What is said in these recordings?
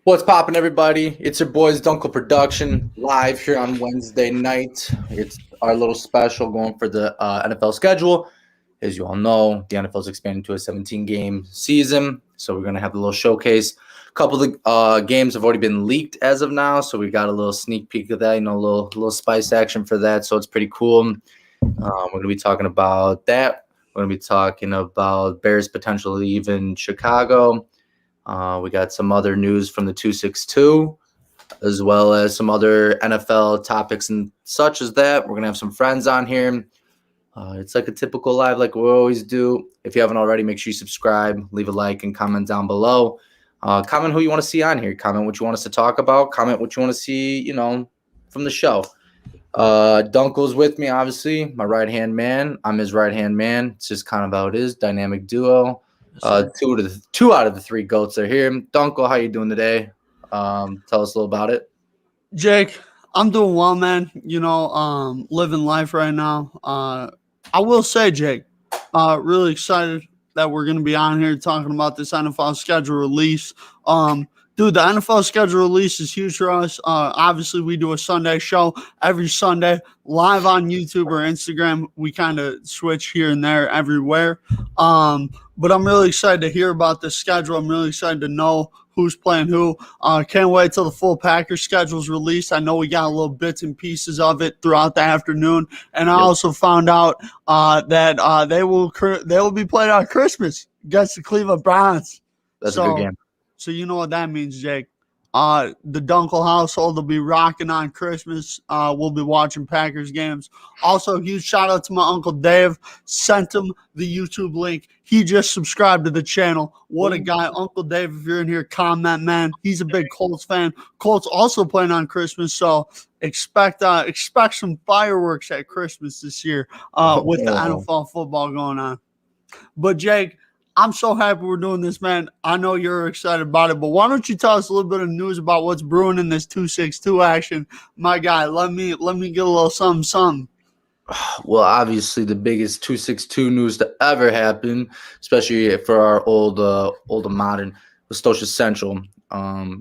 What's poppin', everybody? It's your boys Duenkel Production live here on Wednesday night. It's our little special going for the NFL schedule. As you all know, the NFL is expanding to a 17-game season, so we're gonna have a little showcase. A couple of the games have already been leaked as of now, so we got a little sneak peek of that. A little spice action for that. So it's pretty cool. We're gonna be talking about that. We're gonna be talking about Bears potentially leaving Chicago. We got some other news from the 262, as well as some other NFL topics and such as that. We're going to have some friends on here. It's like a typical live like we always do. If you haven't already, make sure you subscribe, leave a like, and comment down below. Comment who you want to see on here. Comment what you want us to talk about. Comment what you want to see, from the show. Dunkel's with me, obviously, my right-hand man. I'm his right-hand man. It's just kind of how it is, dynamic duo. Two out of the three goats are here. Dunkel, how you doing today? Tell us a little about it. Jake, I'm doing well, man. Living life right now. I will say, Jake, really excited that we're going to be on here talking about this NFL schedule release. Dude, the NFL schedule release is huge for us. Obviously, we do a Sunday show every Sunday live on YouTube or Instagram. We kind of switch here and there everywhere. But I'm really excited to hear about the schedule. I'm really excited to know who's playing who. Can't wait till the full Packers schedule is released. I know we got a little bits and pieces of it throughout the afternoon. And I also found out that they will be playing on Christmas against the Cleveland Browns. That's a good game. So you know what that means, Jake. The Duenkel household will be rocking on Christmas. We'll be watching Packers games. Also, huge shout out to my Uncle Dave. Sent him the YouTube link. He just subscribed to the channel. What a guy. Uncle Dave, if you're in here, comment, man. He's a big Colts fan. Colts also playing on Christmas, so expect some fireworks at Christmas this year with the NFL football going on. But, Jake, I'm so happy we're doing this, man. I know you're excited about it, but why don't you tell us a little bit of news about what's brewing in this 262 action? My guy, let me get a little something. Well, obviously the biggest 262 news to ever happen, especially for our old and modern, was Stocia Central.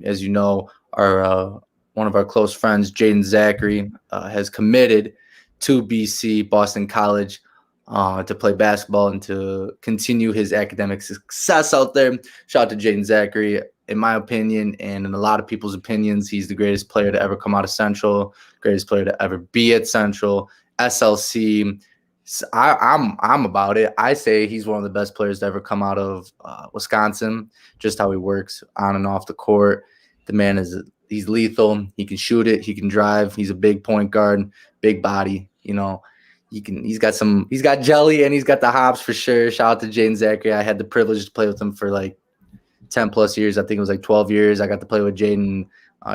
As you know, our one of our close friends, Jaden Zachary, has committed to BC, Boston College, to play basketball and to continue his academic success out there. Shout out to Jaden Zachary. In my opinion, and in a lot of people's opinions, he's the greatest player to ever come out of Central, greatest player to ever be at Central, SLC. I'm about it. I say he's one of the best players to ever come out of Wisconsin, just how he works on and off the court. The man he's lethal. He can shoot it. He can drive. He's a big point guard, big body, He's got jelly and he's got the hops for sure. Shout out to Jaden Zachary. I had the privilege to play with him for like 10 plus years. I think it was like 12 years. I got to play with Jaden.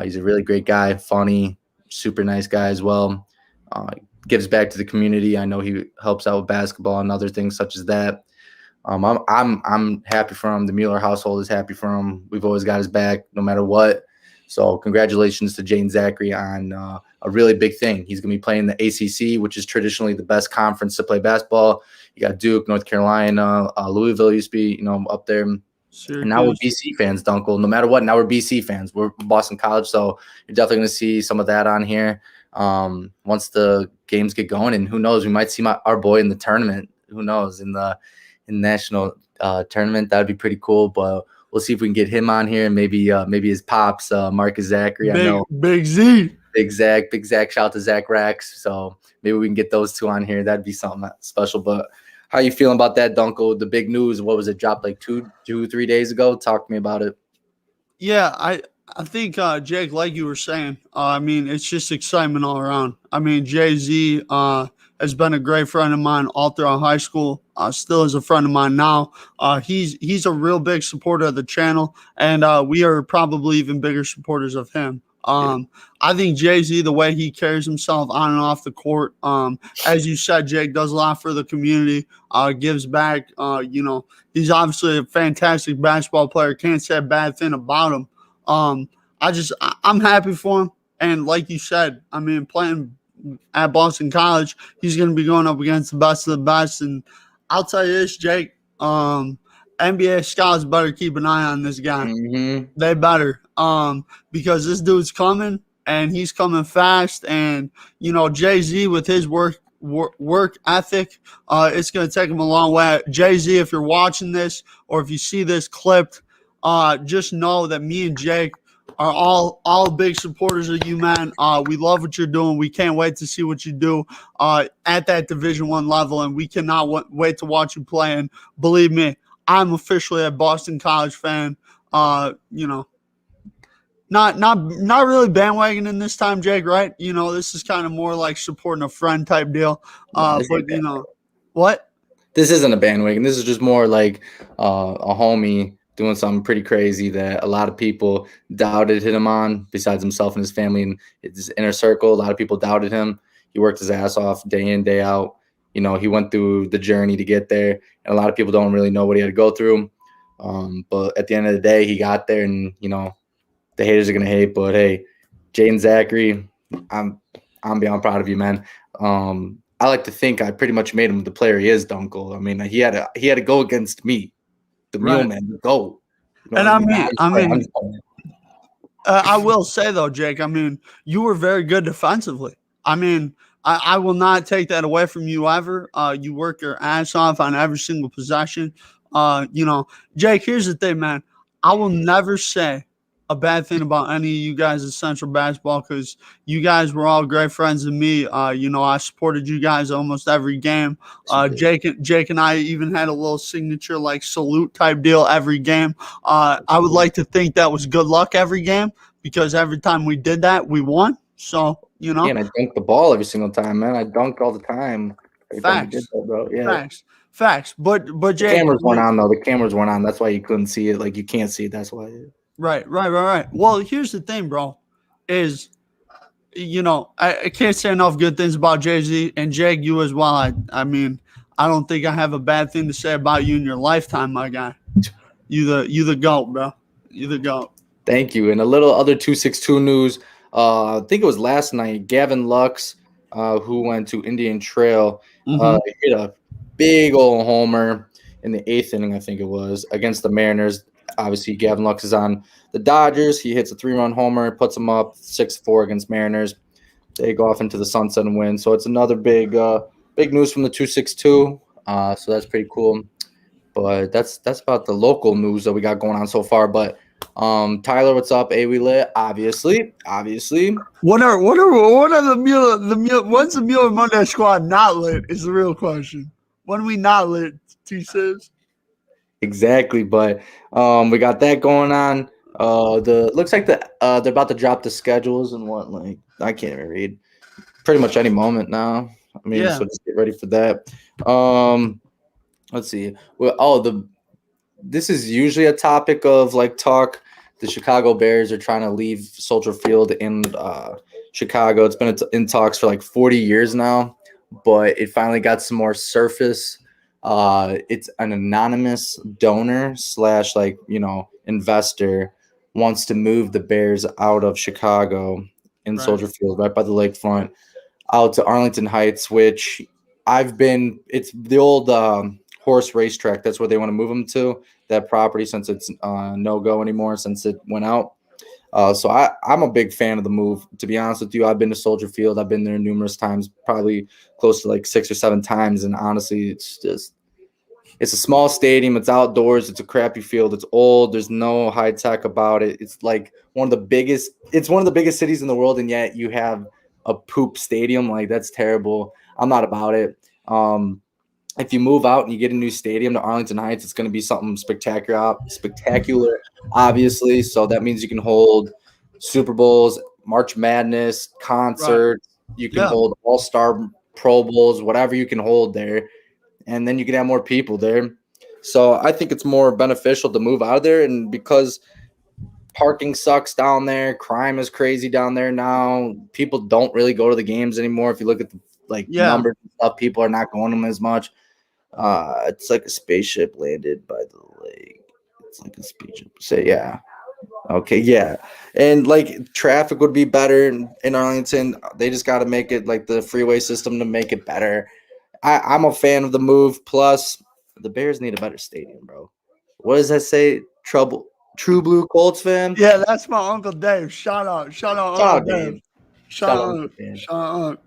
He's a really great guy, funny, super nice guy as well. Gives back to the community. I know he helps out with basketball and other things such as that. I'm happy for him. The Mueller household is happy for him. We've always got his back no matter what. So congratulations to Jaden Zachary on a really big thing. He's going to be playing the ACC, which is traditionally the best conference to play basketball. You got Duke, North Carolina, Louisville used to be, up there. Syracuse. And now we're BC fans, Dunkel. No matter what, now we're BC fans. We're Boston College, so you're definitely going to see some of that on here once the games get going. And who knows, we might see our boy in the tournament. Who knows, in the national tournament. That would be pretty cool, but we'll see if we can get him on here and maybe his pops, Marcus Zachary. I know Big Z. Big Zach. Shout out to Zach Rax. So maybe we can get those two on here. That'd be something special. But how you feeling about that, Dunkel? The big news, what was it, dropped like 3 days ago? Talk to me about it. Yeah, I think, Jake, like you were saying, it's just excitement all around. Jay-Z has been a great friend of mine all throughout high school, still is a friend of mine now. He's a real big supporter of the channel, and we are probably even bigger supporters of him. I think Jay-Z, the way he carries himself on and off the court, as you said, Jake, does a lot for the community, gives back. He's obviously a fantastic basketball player. Can't say a bad thing about him. I'm happy for him. And like you said, playing at Boston College, he's going to be going up against the best of the best. And I'll tell you this, Jake, NBA scouts better keep an eye on this guy. Mm-hmm. They better, because this dude's coming and he's coming fast. And Jay Z with his work ethic, it's going to take him a long way. Jay Z, if you're watching this or if you see this clipped, just know that me and Jake are all big supporters of you, man. We love what you're doing. We can't wait to see what you do at that Division I level, and we cannot wait to watch you play. And believe me, I'm officially a Boston College fan. You know, not really bandwagoning this time, Jake. Right? This is kind of more like supporting a friend type deal. No, this But ain't bad. what? This isn't a bandwagon. This is just more like a homie doing something pretty crazy that a lot of people doubted him on, besides himself and his family and his inner circle. A lot of people doubted him. He worked his ass off day in, day out. He went through the journey to get there, and a lot of people don't really know what he had to go through. But at the end of the day, he got there, and the haters are gonna hate. But hey, Jaden Zachary, I'm beyond proud of you, man. I like to think I pretty much made him the player he is, Duenkel. I mean, he had to go against me, the mule Right. man, the GOAT. You know And what I I mean? Nah, mean, I'm I just playing. I'm mean, just playing. I will say though, Jake, I mean, you were very good defensively. I mean, I will not take that away from you ever. You work your ass off on every single possession. Jake, here's the thing, man. I will never say a bad thing about any of you guys at Central Basketball because you guys were all great friends of me. I supported you guys almost every game. Yes, you did. Jake and I even had a little signature like salute type deal every game. I would like to think that was good luck every game because every time we did that, we won. So, Yeah, and I dunk the ball every single time, man. I dunk all the time. Every time we did facts, that, bro. Yeah. facts. But The Jake, cameras weren't on though. The cameras weren't on. That's why you couldn't see it. Like you can't see it. That's why. right. Well, here's the thing, bro, is I can't say enough good things about Jay Z and Jake, you as well. I mean, I don't think I have a bad thing to say about you in your lifetime, my guy. You the goat, bro. You the goat. Thank you. And a little other 262 news. I think it was last night. Gavin Lux, who went to Indian Trail, Mm-hmm. hit a big old homer in the eighth inning, I think it was, against the Mariners. Obviously, Gavin Lux is on the Dodgers. He hits a 3-run homer, puts them up 6-4 against Mariners. They go off into the sunset and win. So it's another big news from the 262. So that's pretty cool. But that's about the local news that we got going on so far. But Tyler, what's up? A we lit, obviously. What are the Mueller when's the Mueller Monday squad not lit is the real question. When we not lit, T says. Exactly. But we got that going on. The looks like they're about to drop the schedules and what, like I can't even read. Pretty much any moment now. I mean, Yeah. so just get ready for that. Let's see. Well, this is usually a topic of like talk. The Chicago Bears are trying to leave Soldier Field in Chicago. It's been in talks for like 40 years now, but it finally got some more surface. It's an anonymous donor slash investor wants to move the Bears out of Chicago in Right. Soldier Field, right by the lakefront, out to Arlington Heights, which it's the old horse racetrack. That's where they want to move them to, that property, since it's no go anymore since it went out. So I'm a big fan of the move. To be honest with you, I've been to Soldier Field. I've been there numerous times, probably close to like 6 or 7 times. And honestly, it's a small stadium. It's outdoors. It's a crappy field. It's old. There's no high tech about it. It's like one of the biggest. It's one of the biggest cities in the world, and yet you have a poop stadium. Like that's terrible. I'm not about it. If you move out and you get a new stadium to Arlington Heights, it's going to be something spectacular, obviously. So that means you can hold Super Bowls, March Madness, Right. concerts. You can Yeah. hold All-Star Pro Bowls, whatever you can hold there, and then you can have more people there. So I think it's more beneficial to move out of there, and because parking sucks down there, crime is crazy down there now. People don't really go to the games anymore. If you look at the Yeah. numbers and stuff, people are not going to them as much. It's like a spaceship landed by the lake. It's like a spaceship. Say yeah. Okay, yeah. And like traffic would be better in Arlington. They just got to make it like the freeway system to make it better. I'm a fan of the move. Plus, the Bears need a better stadium, bro. what does that say? Trouble, True Blue Colts fan. Yeah, that's my Uncle Dave. Shout out Shout Uncle out Dave. Dave. Shout out Shout Uncle out, Dave. shout out.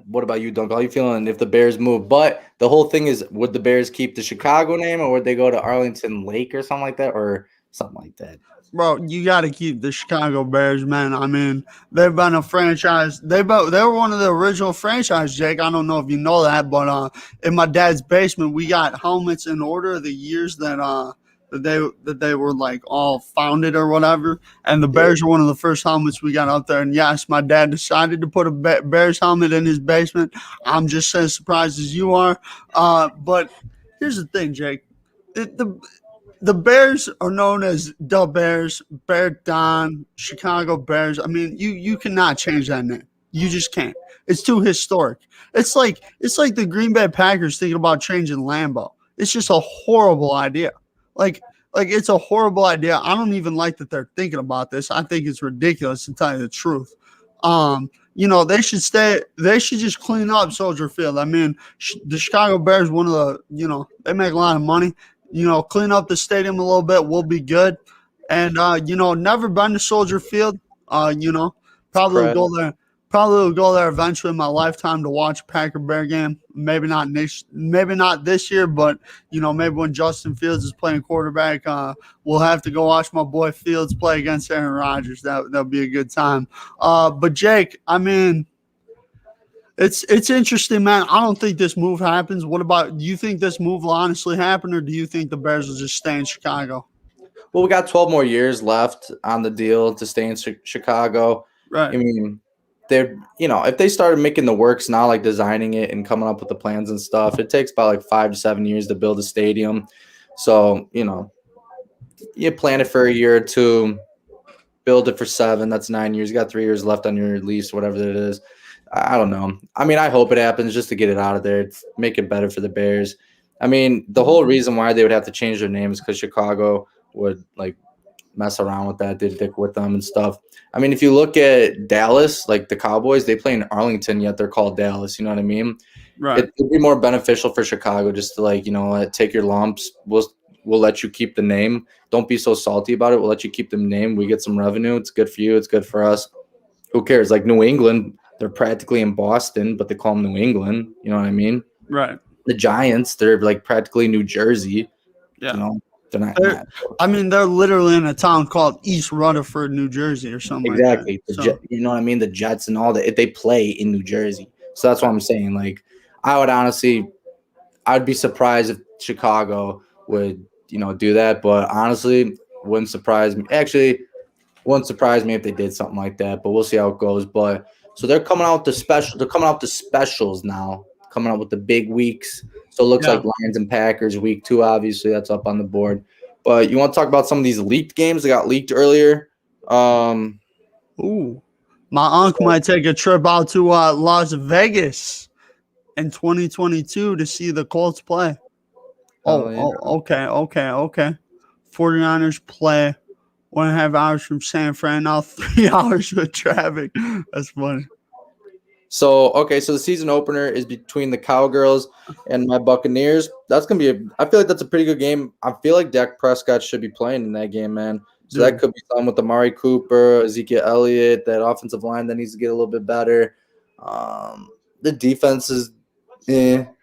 What about you, Dunk? How you feeling if the Bears move? But the whole thing is, would the Bears keep the Chicago name, or would they go to Arlington Lake or something like that, or something like that? Bro, you got to keep the Chicago Bears, man. I mean, they've been a franchise. They were one of the original franchise, Jake. I don't know if you know that, but in my dad's basement, we got helmets in order of the years that they were like all founded or whatever. And the Yeah, Bears are one of the first helmets we got up there. And yes, my dad decided to put a Bears helmet in his basement. I'm just as surprised as you are. But here's the thing, Jake. The Bears are known as the Bears, Bear Don, Chicago Bears. I mean, you cannot change that name. You just can't. It's too historic. It's like the Green Bay Packers thinking about changing Lambeau. It's just a horrible idea. Like like it's a horrible idea. I don't even like that they're thinking about this. I think it's ridiculous to tell you the truth. They should stay. They should just clean up Soldier Field. I mean, the Chicago Bears, one of they make a lot of money. Clean up the stadium a little bit. We'll be good. And never been to Soldier Field. Uh, you know, it's probably will crap. go there. Probably will go there eventually in my lifetime to watch a Packer Bear game. Maybe not this year, but maybe when Justin Fields is playing quarterback, we'll have to go watch my boy Fields play against Aaron Rodgers. That'll be a good time. But Jake, I mean, it's interesting, man. I don't think this move happens. What about? Do you think this move will honestly happen, or do you think the Bears will just stay in Chicago? Well, we got 12 more years left on the deal to stay in Chicago. I Right, mean, they're, if they started making the works now, like designing it and coming up with the plans and stuff, it takes about like 5 to 7 years to build a stadium. So, you plan it for a year or two, build it for 7. That's 9 years. You got 3 years left on your lease, whatever it is. I don't know. I mean, I hope it happens just to get it out of there, make it better for the Bears. I mean, the whole reason why they would have to change their name is because Chicago would like mess around with that, did dick with them and stuff. I mean, if you look at Dallas, like the Cowboys, they play in Arlington, yet they're called Dallas. You know what I mean? right, It would be more beneficial for Chicago just to take your lumps. We'll let you keep the name. Don't be so salty about it. We'll let you keep the name. We get some revenue. It's good for you. It's good for us. Who cares? Like New England, they're practically in Boston, but they call them New England. You know what I mean? right. The Giants, they're like practically New Jersey. You Yeah. know, they're not in They're, that. I mean, they're literally in a town called East Rutherford, New Jersey, or something like that. Exactly. So, You know what I mean? The Jets and all that, they play in New Jersey. So that's what I'm saying. Like, I would honestly, I'd be surprised if Chicago would, do that. But honestly, wouldn't surprise me. Actually, wouldn't surprise me if they did something like that. But we'll see how it goes. But so they're coming out with the special. They're coming out with the specials now. Coming out with the big weeks. So it looks yeah. like Lions and Packers week 2. Obviously, that's up on the board. But you want to talk about some of these leaked games that got leaked earlier? Ooh. My uncle might take a trip out to Las Vegas in 2022 to see the Colts play. Oh yeah. Okay. 49ers play 1.5 hours from San Fran, now 3 hours with traffic. That's funny. So so the season opener is between the Cowgirls and my Buccaneers. That's gonna be I feel like that's a pretty good game. I feel like Dak Prescott should be playing in that game, man. So that Dude, could be something with Amari Cooper, Ezekiel Elliott, that offensive line that needs to get a little bit better. The defense is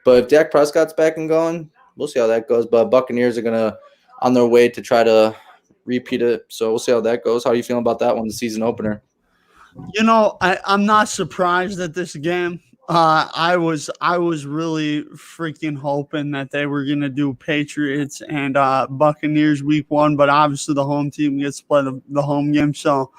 but if Dak Prescott's back and going, we'll see how that goes. But Buccaneers are gonna on their way to try to repeat it. So we'll see how that goes. How are you feeling about that one, the season opener? I'm not surprised at this game. I was really freaking hoping that they were gonna do Patriots and Buccaneers week 1, but obviously the home team gets to play the home game. So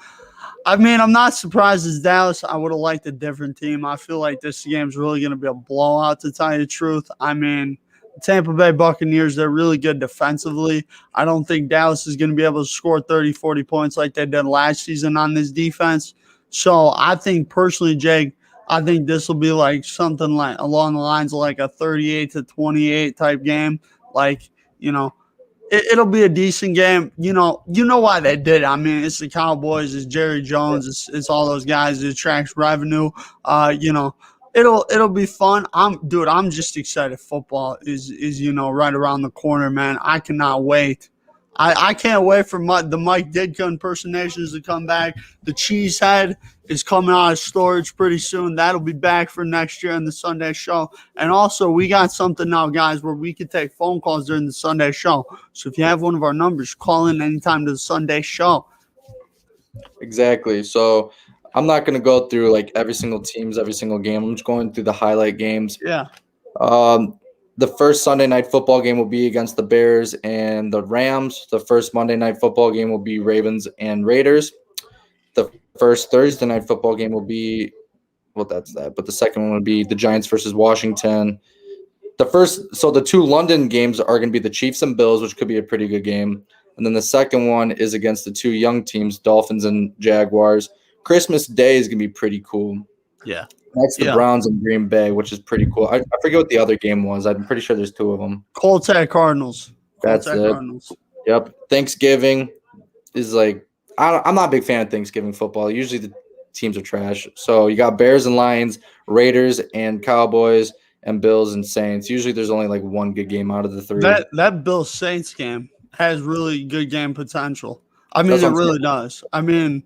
I mean, I'm not surprised as Dallas. I would have liked a different team. I feel like this game's really going to be a blowout, to tell you the truth. I mean, Tampa Bay Buccaneers, they're really good defensively. I don't think Dallas is going to be able to score 30, 40 points like they did last season on this defense. So I think personally, Jake, I think this will be like something like along the lines of like a 38-28 type game. Like, you know, it'll be a decent game. You know why they did it. I mean, it's the Cowboys, it's Jerry Jones, it's all those guys. It attracts revenue. Uh, you know, It'll be fun. I'm just excited. Football is right around the corner, man. I cannot wait. I can't wait for the Mike Ditka impersonations to come back. The Cheesehead is coming out of storage pretty soon. That'll be back for next year in the Sunday show. And also, we got something now, guys, where we can take phone calls during the Sunday show. So if you have one of our numbers, call in anytime to the Sunday show. Exactly. So I'm not going to go through like every single team's every single game. I'm just going through the highlight games. Yeah. The first Sunday night football game will be against the Bears and the Rams. The first Monday night football game will be Ravens and Raiders. The first Thursday night football game will be, well, that's that. But the second one would be the Giants versus Washington. So the two London games are going to be the Chiefs and Bills, which could be a pretty good game. And then the second one is against the two young teams, Dolphins and Jaguars. Christmas Day is going to be pretty cool. Yeah. That's the Browns and Green Bay, which is pretty cool. I forget what the other game was. I'm pretty sure there's two of them. Colts at Cardinals. That's it. Cardinals. Yep. Thanksgiving is like I'm not a big fan of Thanksgiving football. Usually the teams are trash. So you got Bears and Lions, Raiders and Cowboys, and Bills and Saints. Usually there's only like one good game out of the three. That Bills Saints game has really good game potential. I mean, it really does. I mean,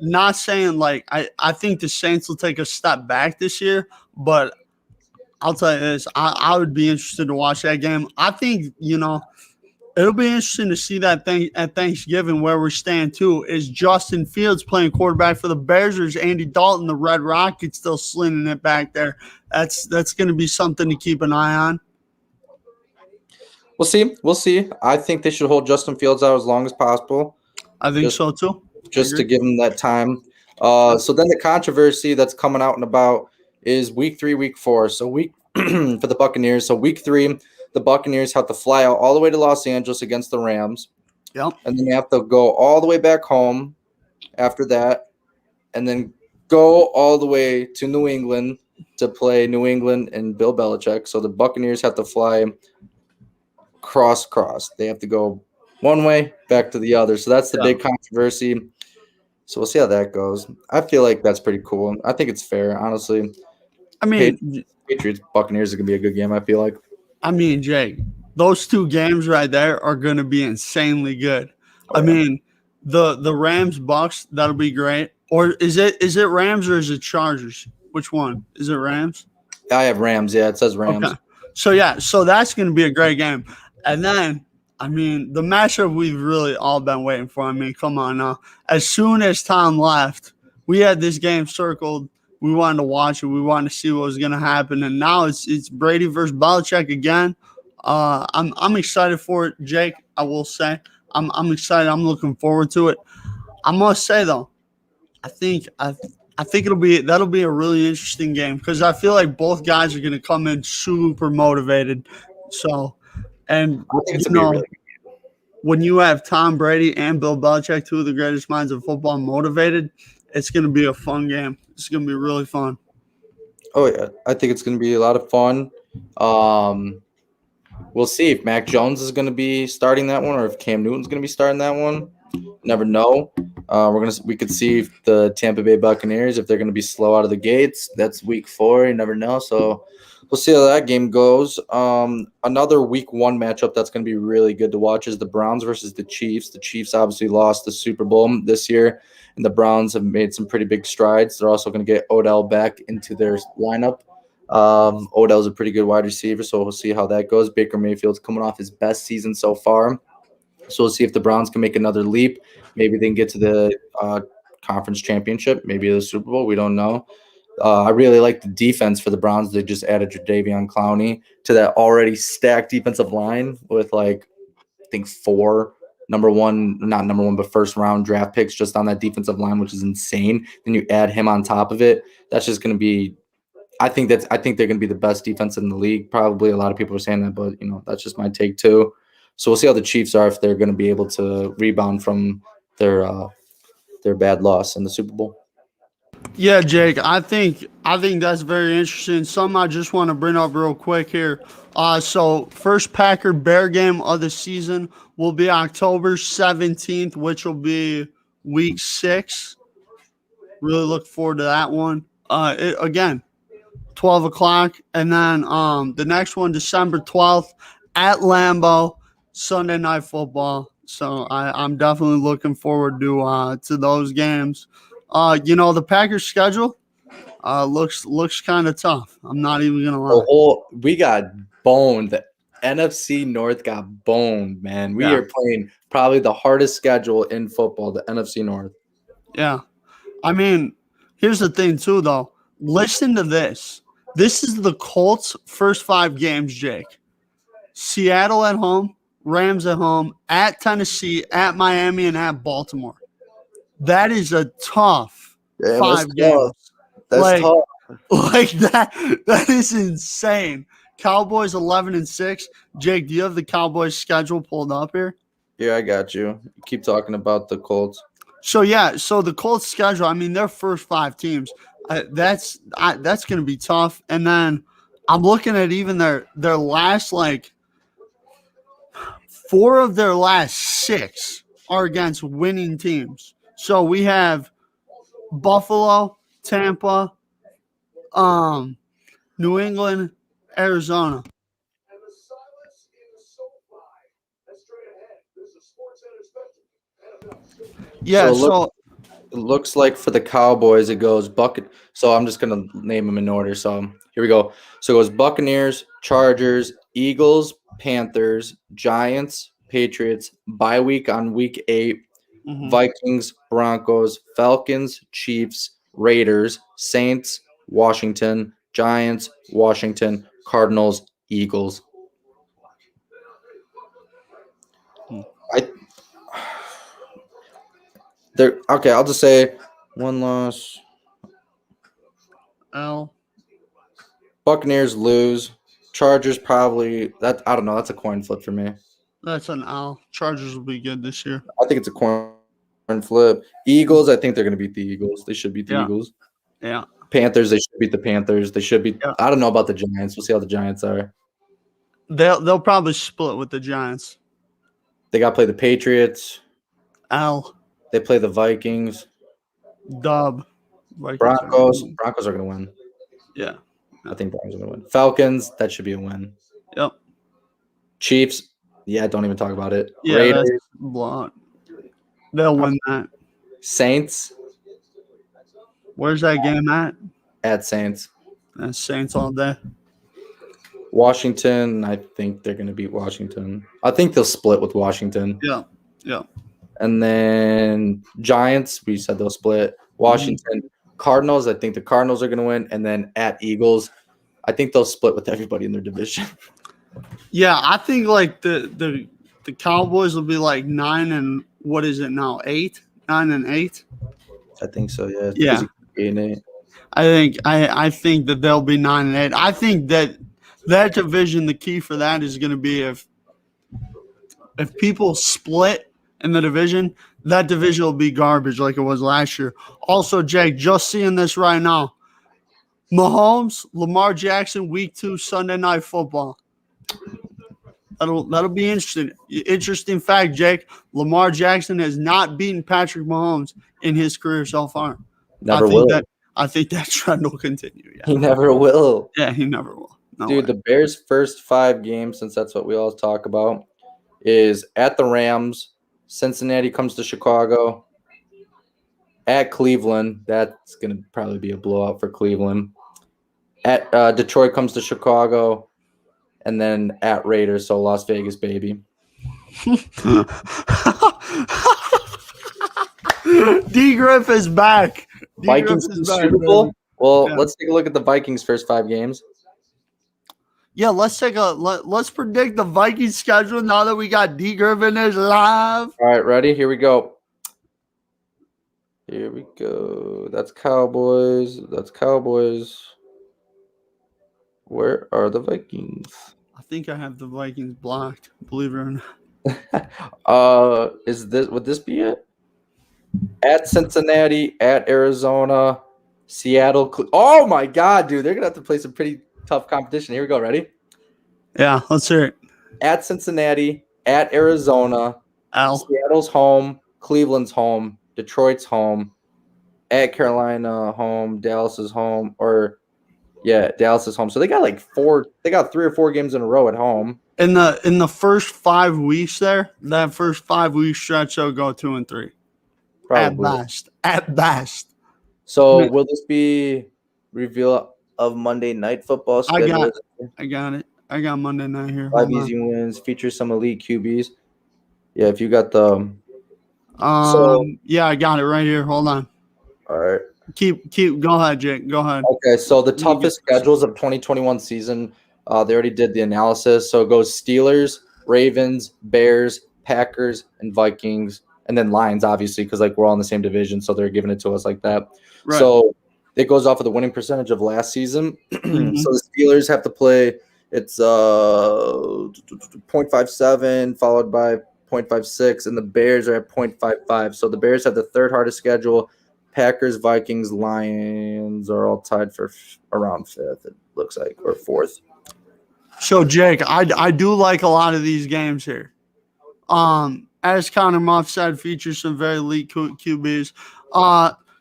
not saying like I think the Saints will take a step back this year, but I'll tell you this, I would be interested to watch that game. I think, it'll be interesting to see that thing at Thanksgiving where we're staying too. Is Justin Fields playing quarterback for the Bears, or is Andy Dalton, the Red Rocket, still slinging it back there? That's going to be something to keep an eye on. We'll see. I think they should hold Justin Fields out as long as possible. I think so too. Just to give him that time. So then the controversy that's coming out and about is week 3, week 4. So for the Buccaneers. So week 3, the Buccaneers have to fly out all the way to Los Angeles against the Rams. Yep. And then they have to go all the way back home after that, and then go all the way to New England to play New England and Bill Belichick. So the Buccaneers have to fly cross. They have to go one way back to the other. So that's the big controversy. So we'll see how that goes. I feel like that's pretty cool. I think it's fair, honestly. I mean, Patriots Buccaneers is gonna be a good game, I feel like. I mean, Jake, those two games right there are gonna be insanely good. I mean, the Rams Bucks, that'll be great. Or is it Rams or is it Chargers? Which one? Is it Rams? I have Rams, yeah, it says Rams. Okay. So that's gonna be a great game. And then I mean, the matchup we've really all been waiting for. I mean, come on now. As soon as Tom left, we had this game circled. We wanted to watch it. We wanted to see what was going to happen. And now it's Brady versus Belichick again. I'm excited for it, Jake. I will say I'm excited. I'm looking forward to it. I must say though, I think that'll be a really interesting game because I feel like both guys are going to come in super motivated. So. And when you have Tom Brady and Bill Belichick, two of the greatest minds of football, motivated, it's going to be a fun game. It's going to be really fun. Oh, yeah. I think it's going to be a lot of fun. We'll see if Mac Jones is going to be starting that one or if Cam Newton's going to be starting that one. Never know. We could see if the Tampa Bay Buccaneers, if they're going to be slow out of the gates. That's week 4. You never know. So we'll see how that game goes. Another week 1 matchup that's going to be really good to watch is the Browns versus the Chiefs. The Chiefs obviously lost the Super Bowl this year, and the Browns have made some pretty big strides. They're also going to get Odell back into their lineup. Odell's a pretty good wide receiver, so we'll see how that goes. Baker Mayfield's coming off his best season so far. So we'll see if the Browns can make another leap. Maybe they can get to the conference championship, maybe the Super Bowl. We don't know. I really like the defense for the Browns. They just added Jadeveon Clowney to that already stacked defensive line with I think 4 not number one, but first round draft picks just on that defensive line, which is insane. Then you add him on top of it. That's just going to be. I think they're going to be the best defense in the league. Probably a lot of people are saying that, but that's just my take too. So we'll see how the Chiefs are if they're going to be able to rebound from their bad loss in the Super Bowl. Yeah, Jake, I think that's very interesting. Something I just want to bring up real quick here. So first Packer Bear game of the season will be October 17th, which will be week 6. Really look forward to that one. Again, 12 o'clock. And then the next one, December 12th at Lambeau, Sunday Night Football. So I'm definitely looking forward to those games. The Packers schedule looks kind of tough. I'm not even gonna lie. We got boned. The NFC North got boned, man. We Yeah. are playing probably the hardest schedule in football, the NFC North. Yeah. I mean, here's the thing too, though. Listen to this. This is the Colts' first 5 games, Jake. Seattle at home, Rams at home, at Tennessee, at Miami, and at Baltimore. That is a tough Yeah, 5 games. That's tough. Like that is insane. Cowboys 11-6. Jake, do you have the Cowboys schedule pulled up here? Yeah, I got you. Keep talking about the Colts. So the Colts schedule, I mean, their first 5 teams, that's going to be tough. And then I'm looking at even their last 4 of their last 6 are against winning teams. So we have Buffalo, Tampa, New England, Arizona. Yeah, So it looks like for the Cowboys, it goes So I'm just gonna name them in order. So here we go. So it goes Buccaneers, Chargers, Eagles, Panthers, Giants, Patriots, bye week on week 8, Vikings, Broncos, Falcons, Chiefs, Raiders, Saints, Washington, Giants, Washington, Cardinals, Eagles. Okay, I'll just say one loss. L. Buccaneers lose. Chargers probably I don't know. That's a coin flip for me. That's an L. Chargers will be good this year. I think it's a coin flip. Eagles, I think they're going to beat the Eagles. They should beat the Eagles. Yeah. Panthers, they should beat the Panthers. They should beat. I don't know about the Giants. We'll see how the Giants are. They'll probably split with the Giants. They got to play the Patriots. L. They play the Vikings. Dub. Broncos are going to win. Yeah. I think Broncos are going to win. Falcons, that should be a win. Yep. Chiefs, yeah, don't even talk about it. Yeah, Raiders, that's blowout. They'll win that. Saints. Where's that game at? At Saints. That's Saints all day. Washington, I think they're going to beat Washington. I think they'll split with Washington. Yeah. And then Giants, we said they'll split. Washington, Cardinals, I think the Cardinals are going to win. And then at Eagles, I think they'll split with everybody in their division. Yeah, I think the Cowboys will be 9 and what is it now? 8? 9 and 8? I think so, yeah. Yeah. 8 and 8. I think that they'll be 9 and 8. I think that division, the key for that is going to be if people split in the division, that division will be garbage like it was last year. Also, Jake, just seeing this right now. Mahomes, Lamar Jackson, week 2, Sunday Night Football. That'll be interesting. Interesting fact, Jake. Lamar Jackson has not beaten Patrick Mahomes in his career so far. Never will. I think that trend will continue. Yeah. He never will. Yeah, he never will. No Dude, way. the Bears' first 5 games, since that's what we always talk about, is at the Rams. Cincinnati comes to Chicago. At Cleveland, that's going to probably be a blowout for Cleveland. At Detroit comes to Chicago. And then at Raiders, so Las Vegas, baby. D. Griff is back. Vikings in the Super Bowl? Well, let's take a look at the Vikings' first 5 games. Yeah, let's predict the Vikings schedule now that we got D. Griffin is live. All right, ready? Here we go. That's Cowboys. Where are the Vikings? I think I have the Vikings blocked, believe it or not. Would this be it? At Cincinnati, at Arizona, Seattle. Oh my God, dude. They're going to have to play some pretty tough competition. Here we go. Ready? Yeah, let's hear it. At Cincinnati, at Arizona, Seattle's home, Cleveland's home, Detroit's home, at Carolina home, Dallas is home, or Yeah, Dallas is home. So they got like four. They got 3 or 4 games in a row at home. In the first 5 weeks there, that first 5 week stretch, they'll go 2-3 at Probably. best. At best. So will this be reveal of Monday Night Football I schedule? got I got it. I got Monday night here. 5 Hold on. easy wins, features some elite QBs. Yeah, if you got the so Yeah, I got it right here. Hold on. all right. Keep go ahead, Jake. Go ahead. Okay, so the Let me get toughest this. schedules of 2021 season, they already did the analysis. So it goes Steelers, Ravens, Bears, Packers, and Vikings, and then Lions, obviously, because like we're all in the same division, so they're giving it to us like that. Right. So it goes off of the winning percentage of last season. Mhm. So the Steelers have to play. It's 0.57 followed by 0.56, and the Bears are at 0.55. So the Bears have the third hardest schedule. Packers, Vikings, Lions are all tied for around 5th, it looks like, or 4th. So Jake, I do like a lot of these games here. As Connor Muff said, features some very elite QBs.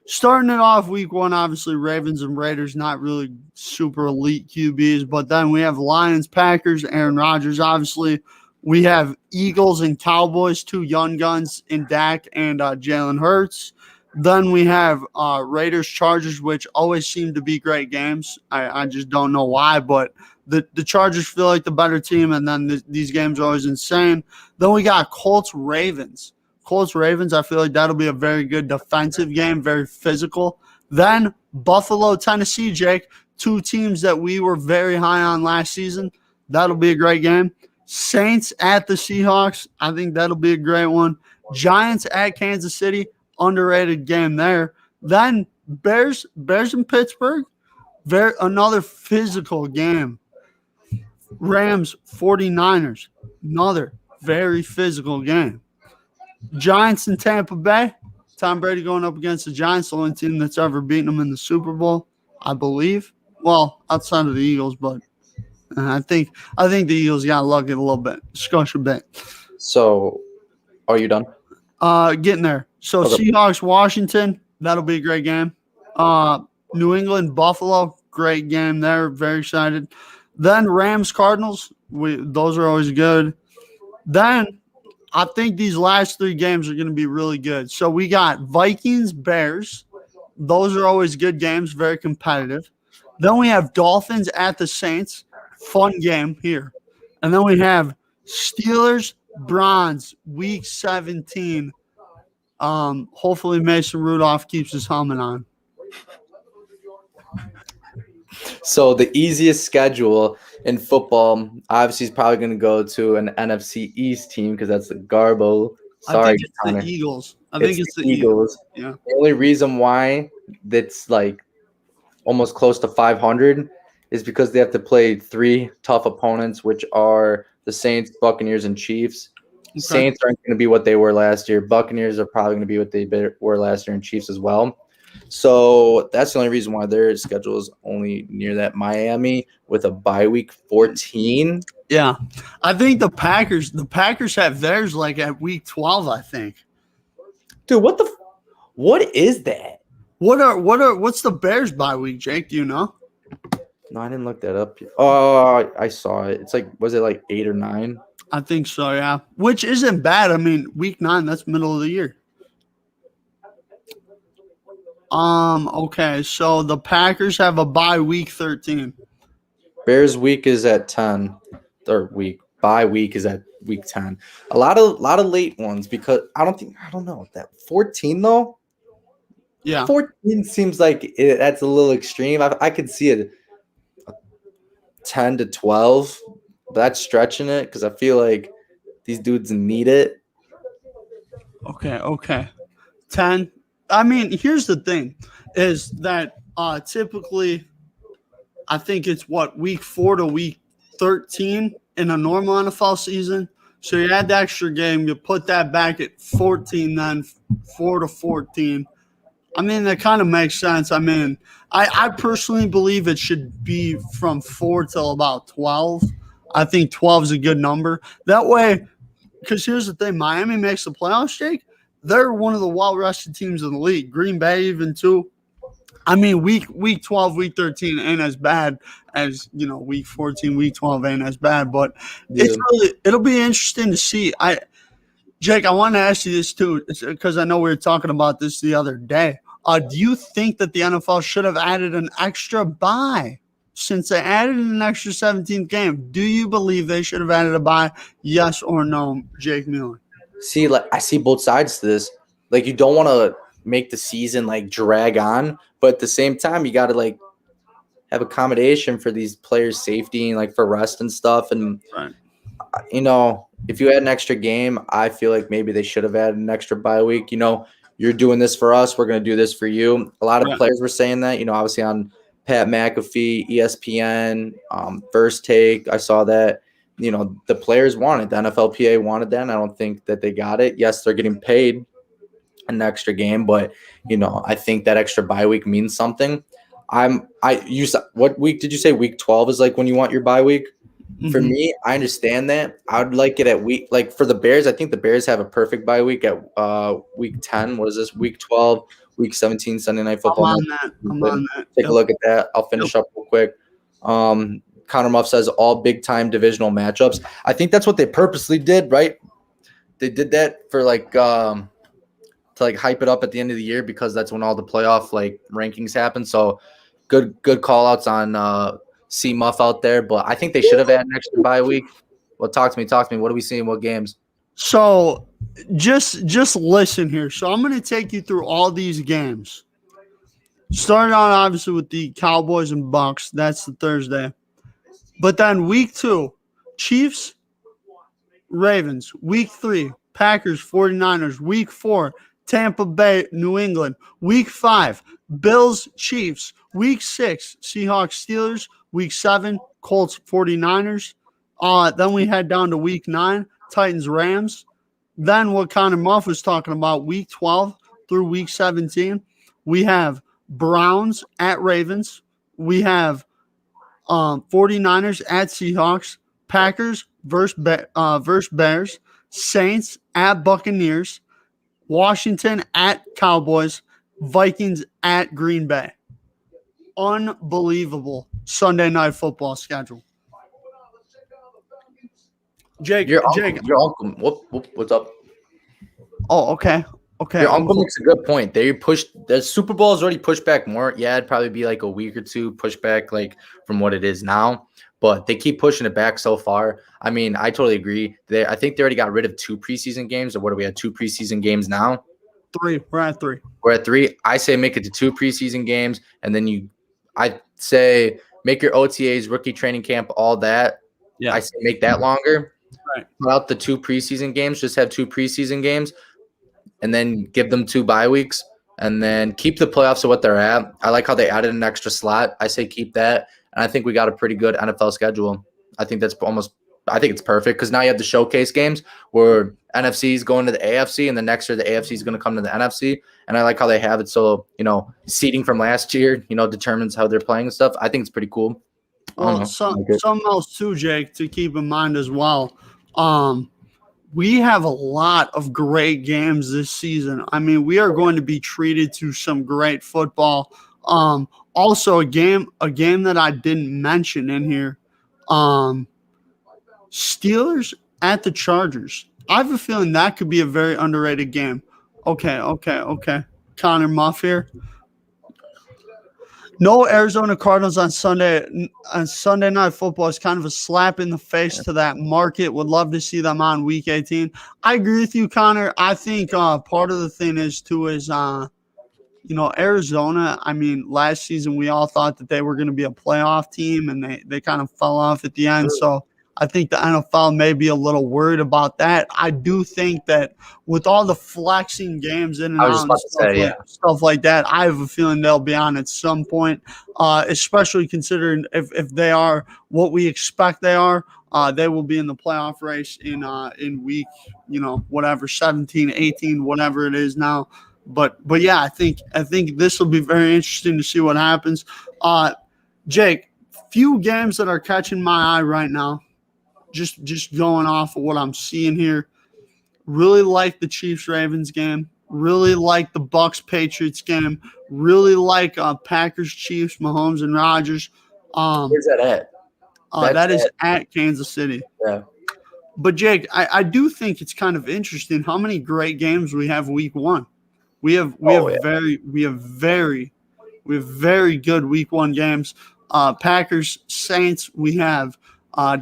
Starting it off week 1, obviously Ravens and Raiders, not really super elite QBs, but then we have Lions, Packers, Aaron Rodgers, obviously. We have Eagles and Cowboys, 2 young guns in Dak and Jalen Hurts. Then we have Raiders, Chargers, which always seem to be great games. I just don't know why, but the Chargers feel like the better team, and then these games are always insane. Then we got Colts, Ravens. Colts, Ravens, I feel like that'll be a very good defensive game, very physical. Then Buffalo, Tennessee, Jake, 2 teams that we were very high on last season. That'll be a great game. Saints at the Seahawks, I think that'll be a great one. Giants at Kansas City, underrated game there. Then Bears in Pittsburgh, another physical game. Rams, 49ers, another very physical game. Giants in Tampa Bay, Tom Brady going up against the Giants, the only team that's ever beaten them in the Super Bowl, I believe. Well, outside of the Eagles, but I think the Eagles got lucky a little bit, scush a bit. So, are you done? Getting there. So Okay. Seahawks, Washington, that'll be a great game. New England, Buffalo, great game there. Very excited. Then Rams, Cardinals, those are always good. Then I think these last 3 games are going to be really good. So we got Vikings, Bears. Those are always good games, very competitive. Then we have Dolphins at the Saints. Fun game here. And then we have Steelers, Browns, week 17. Hopefully Mason Rudolph keeps his helmet on. So the easiest schedule in football, obviously, is probably going to go to an NFC East team because that's the Garbo. Sorry, I think it's Connor. the Eagles. I think it's the Eagles. Yeah. The only reason why that's like almost close to 500 is because they have to play 3 tough opponents, which are the Saints, Buccaneers, and Chiefs. Okay. Saints aren't going to be what they were last year. Buccaneers are probably going to be what they were last year, and Chiefs as well. So that's the only reason why their schedule is only near that. Miami with a bye week 14. Yeah. I think the Packers have theirs like at week 12, I think. Dude, what is that? What's the Bears bye week, Jake? Do you know? No, I didn't look that up. Oh, I saw it. It's like, was it like 8 or 9? I think so, yeah. Which isn't bad. I mean, week 9, that's middle of the year. Okay, so the Packers have a bye week 13. Bears week is at 10. Or bye week is at week 10. A lot of late ones because I don't know that 14 though. Yeah, 14 seems like that's a little extreme. I could see it 10 to 12, but that's stretching it because I feel like these dudes need it. Okay. 10. I mean, here's the thing, is that typically I think it's week 4 to week 13 in a normal NFL season. So you add the extra game, you put that back at 14, then 4 to 14. I mean, that kind of makes sense. I mean, I personally believe it should be from 4 till about 12. I think 12 is a good number. That way, because here's the thing, Miami makes the playoffs, Jake. They're one of the well-rested teams in the league. Green Bay even too. I mean, week 12, week 13 ain't as bad as week 14, week 12 ain't as bad, but Yeah. it'll be interesting to see. Jake, I want to ask you this too, because I know we were talking about this the other day. Do you think that the NFL should have added an extra bye since they added an extra 17th game? Do you believe they should have added a bye? Yes or no, Jake Mueller? See, like I see both sides to this. Like you don't want to make the season like drag on, but at the same time, you got to like have accommodation for these players' safety and like for rest and stuff. And Right. if you add an extra game, I feel like maybe they should have added an extra bye week. You're doing this for us, we're going to do this for you. A lot of Right. players were saying that, obviously on Pat McAfee, ESPN, First Take. I saw that, the players wanted, the NFLPA wanted that, and I don't think that they got it. Yes, they're getting paid an extra game, but, I think that extra bye week means something. What week did you say? Week 12 is like when you want your bye week? For Mhm. me, I understand that. I would like it at week, like for the Bears, I think the Bears have a perfect bye week at week 10. What is this? Week 12, week 17, Sunday Night I'm Football. on that. I'm on that. Take a Yep. look at that. I'll finish up real quick. Connor Muff says all big time divisional matchups. I think that's what they purposely did, right? They did that for to like hype it up at the end of the year because that's when all the playoff like rankings happen. So good call outs on C Muff out there, but I think they should have had an extra bye week. Well, talk to me. What are we seeing? What games? So just listen here. So I'm going to take you through all these games. Starting out obviously with the Cowboys and Bucks. That's the Thursday. But then week 2, Chiefs, Ravens. Week 3, Packers, 49ers. Week 4, Tampa Bay, New England. Week 5, Bills, Chiefs. Week 6, Seahawks, Steelers. Week 7, Colts, 49ers. Then we head down to week 9, Titans, Rams. Then what Connor Muff was talking about, week 12 through week 17, we have Browns at Ravens. We have 49ers at Seahawks. Packers versus Bears. Saints at Buccaneers. Washington at Cowboys. Vikings at Green Bay. Unbelievable Sunday Night Football schedule. Jake, Your uncle. What's up? Oh, okay. Your uncle makes a good point. The Super Bowl is already pushed back more. Yeah, it'd probably be like a week or two push back, like from what it is now. But they keep pushing it back so far. I mean, I totally agree. I think they already got rid of 2 preseason games. Or what do we have? 2 preseason games now? 3. We're at 3. We're at 3. I say make it to 2 preseason games, and then I say make your OTAs, rookie training camp, all that. Yeah. I say make that longer. Right. Without the 2 preseason games, just have 2 preseason games, and then give them 2 bye weeks, and then keep the playoffs at what they're at. I like how they added an extra slot. I say keep that, and I think we got a pretty good NFL schedule. I think it's perfect because now you have the showcase games where NFC is going to the AFC, and the next year the AFC is going to come to the NFC. And I like how they have it so, seeding from last year, determines how they're playing and stuff. I think it's pretty cool. Well, something else too, Jake, to keep in mind as well. We have a lot of great games this season. I mean, we are going to be treated to some great football. Also, a game that I didn't mention in here. Steelers at the Chargers. I have a feeling that could be a very underrated game. Okay. Connor Muff here. No Arizona Cardinals on Sunday. On Sunday Night Football is kind of a slap in the face to that market. Would love to see them on Week 18. I agree with you, Connor. I think part of the thing is Arizona. I mean, last season we all thought that they were going to be a playoff team, and they kind of fell off at the end. So I think the NFL may be a little worried about that. I do think that with all the flexing games in and out and stuff like that, I have a feeling they'll be on at some point, especially considering if they are what we expect they are, they will be in the playoff race in week, 17, 18, whatever it is now. But yeah, I think this will be very interesting to see what happens. Jake, few games that are catching my eye right now. Just going off of what I'm seeing here. Really like the Chiefs-Ravens game. Really like the Bucks Patriots game. Really like Packers Chiefs, Mahomes and Rodgers. Where's that at? That's That is at Kansas City. yeah. But Jake, I do think it's kind of interesting how many great games we have week one. We have very good week one games. Packers Saints. We have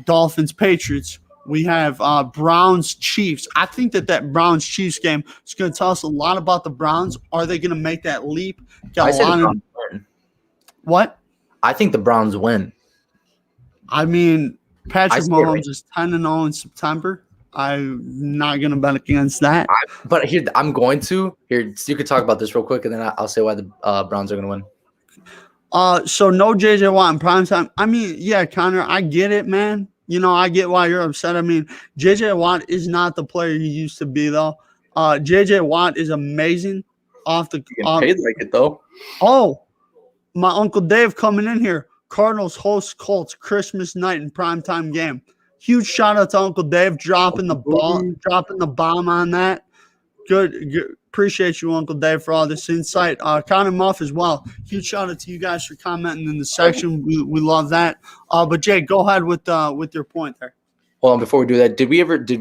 Dolphins Patriots. We have Browns Chiefs. I think that Browns Chiefs game is going to tell us a lot about the Browns. Are they going to make that leap? I say the Browns win. What? I think the Browns win. I mean, Patrick Mahomes is 10-0 in September. I'm not going to bet against that. But here, I'm going to. Here, you could talk about this real quick, and then I'll say why the Browns are going to win. So no J.J. Watt in primetime. I mean, yeah, Connor, I get it, man. You know, I get why you're upset. I mean, J.J. Watt is not the player he used to be, though. J.J. Watt is amazing off the – paid like it, though. Oh, my Uncle Dave coming in here. Cardinals host Colts Christmas night in primetime game. Huge shout out to Uncle Dave dropping the bomb on that. Good. Appreciate you, Uncle Dave, for all this insight. Connor Muff as well. Huge shout out to you guys for commenting in the section. We love that. But Jake, go ahead with your point there. Hold on, before we do that, did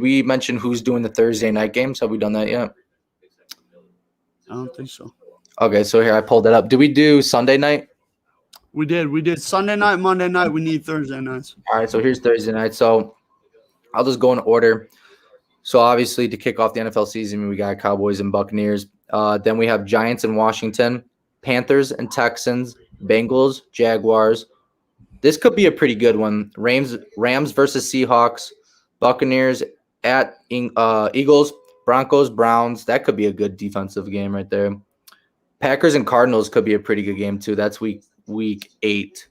we mention who's doing the Thursday night games? Have we done that yet? I don't think so. Okay, so here I pulled it up. Did we do Sunday night? We did Sunday night, Monday night. We need Thursday nights. All right, so here's Thursday night. So I'll just go in order. So obviously to kick off the NFL season, we got Cowboys and Buccaneers. Then we have Giants and Washington, Panthers and Texans, Bengals, Jaguars. This could be a pretty good one. Rams versus Seahawks, Buccaneers at Eagles, Broncos, Browns. That could be a good defensive game right there. Packers and Cardinals could be a pretty good game too. That's week 8.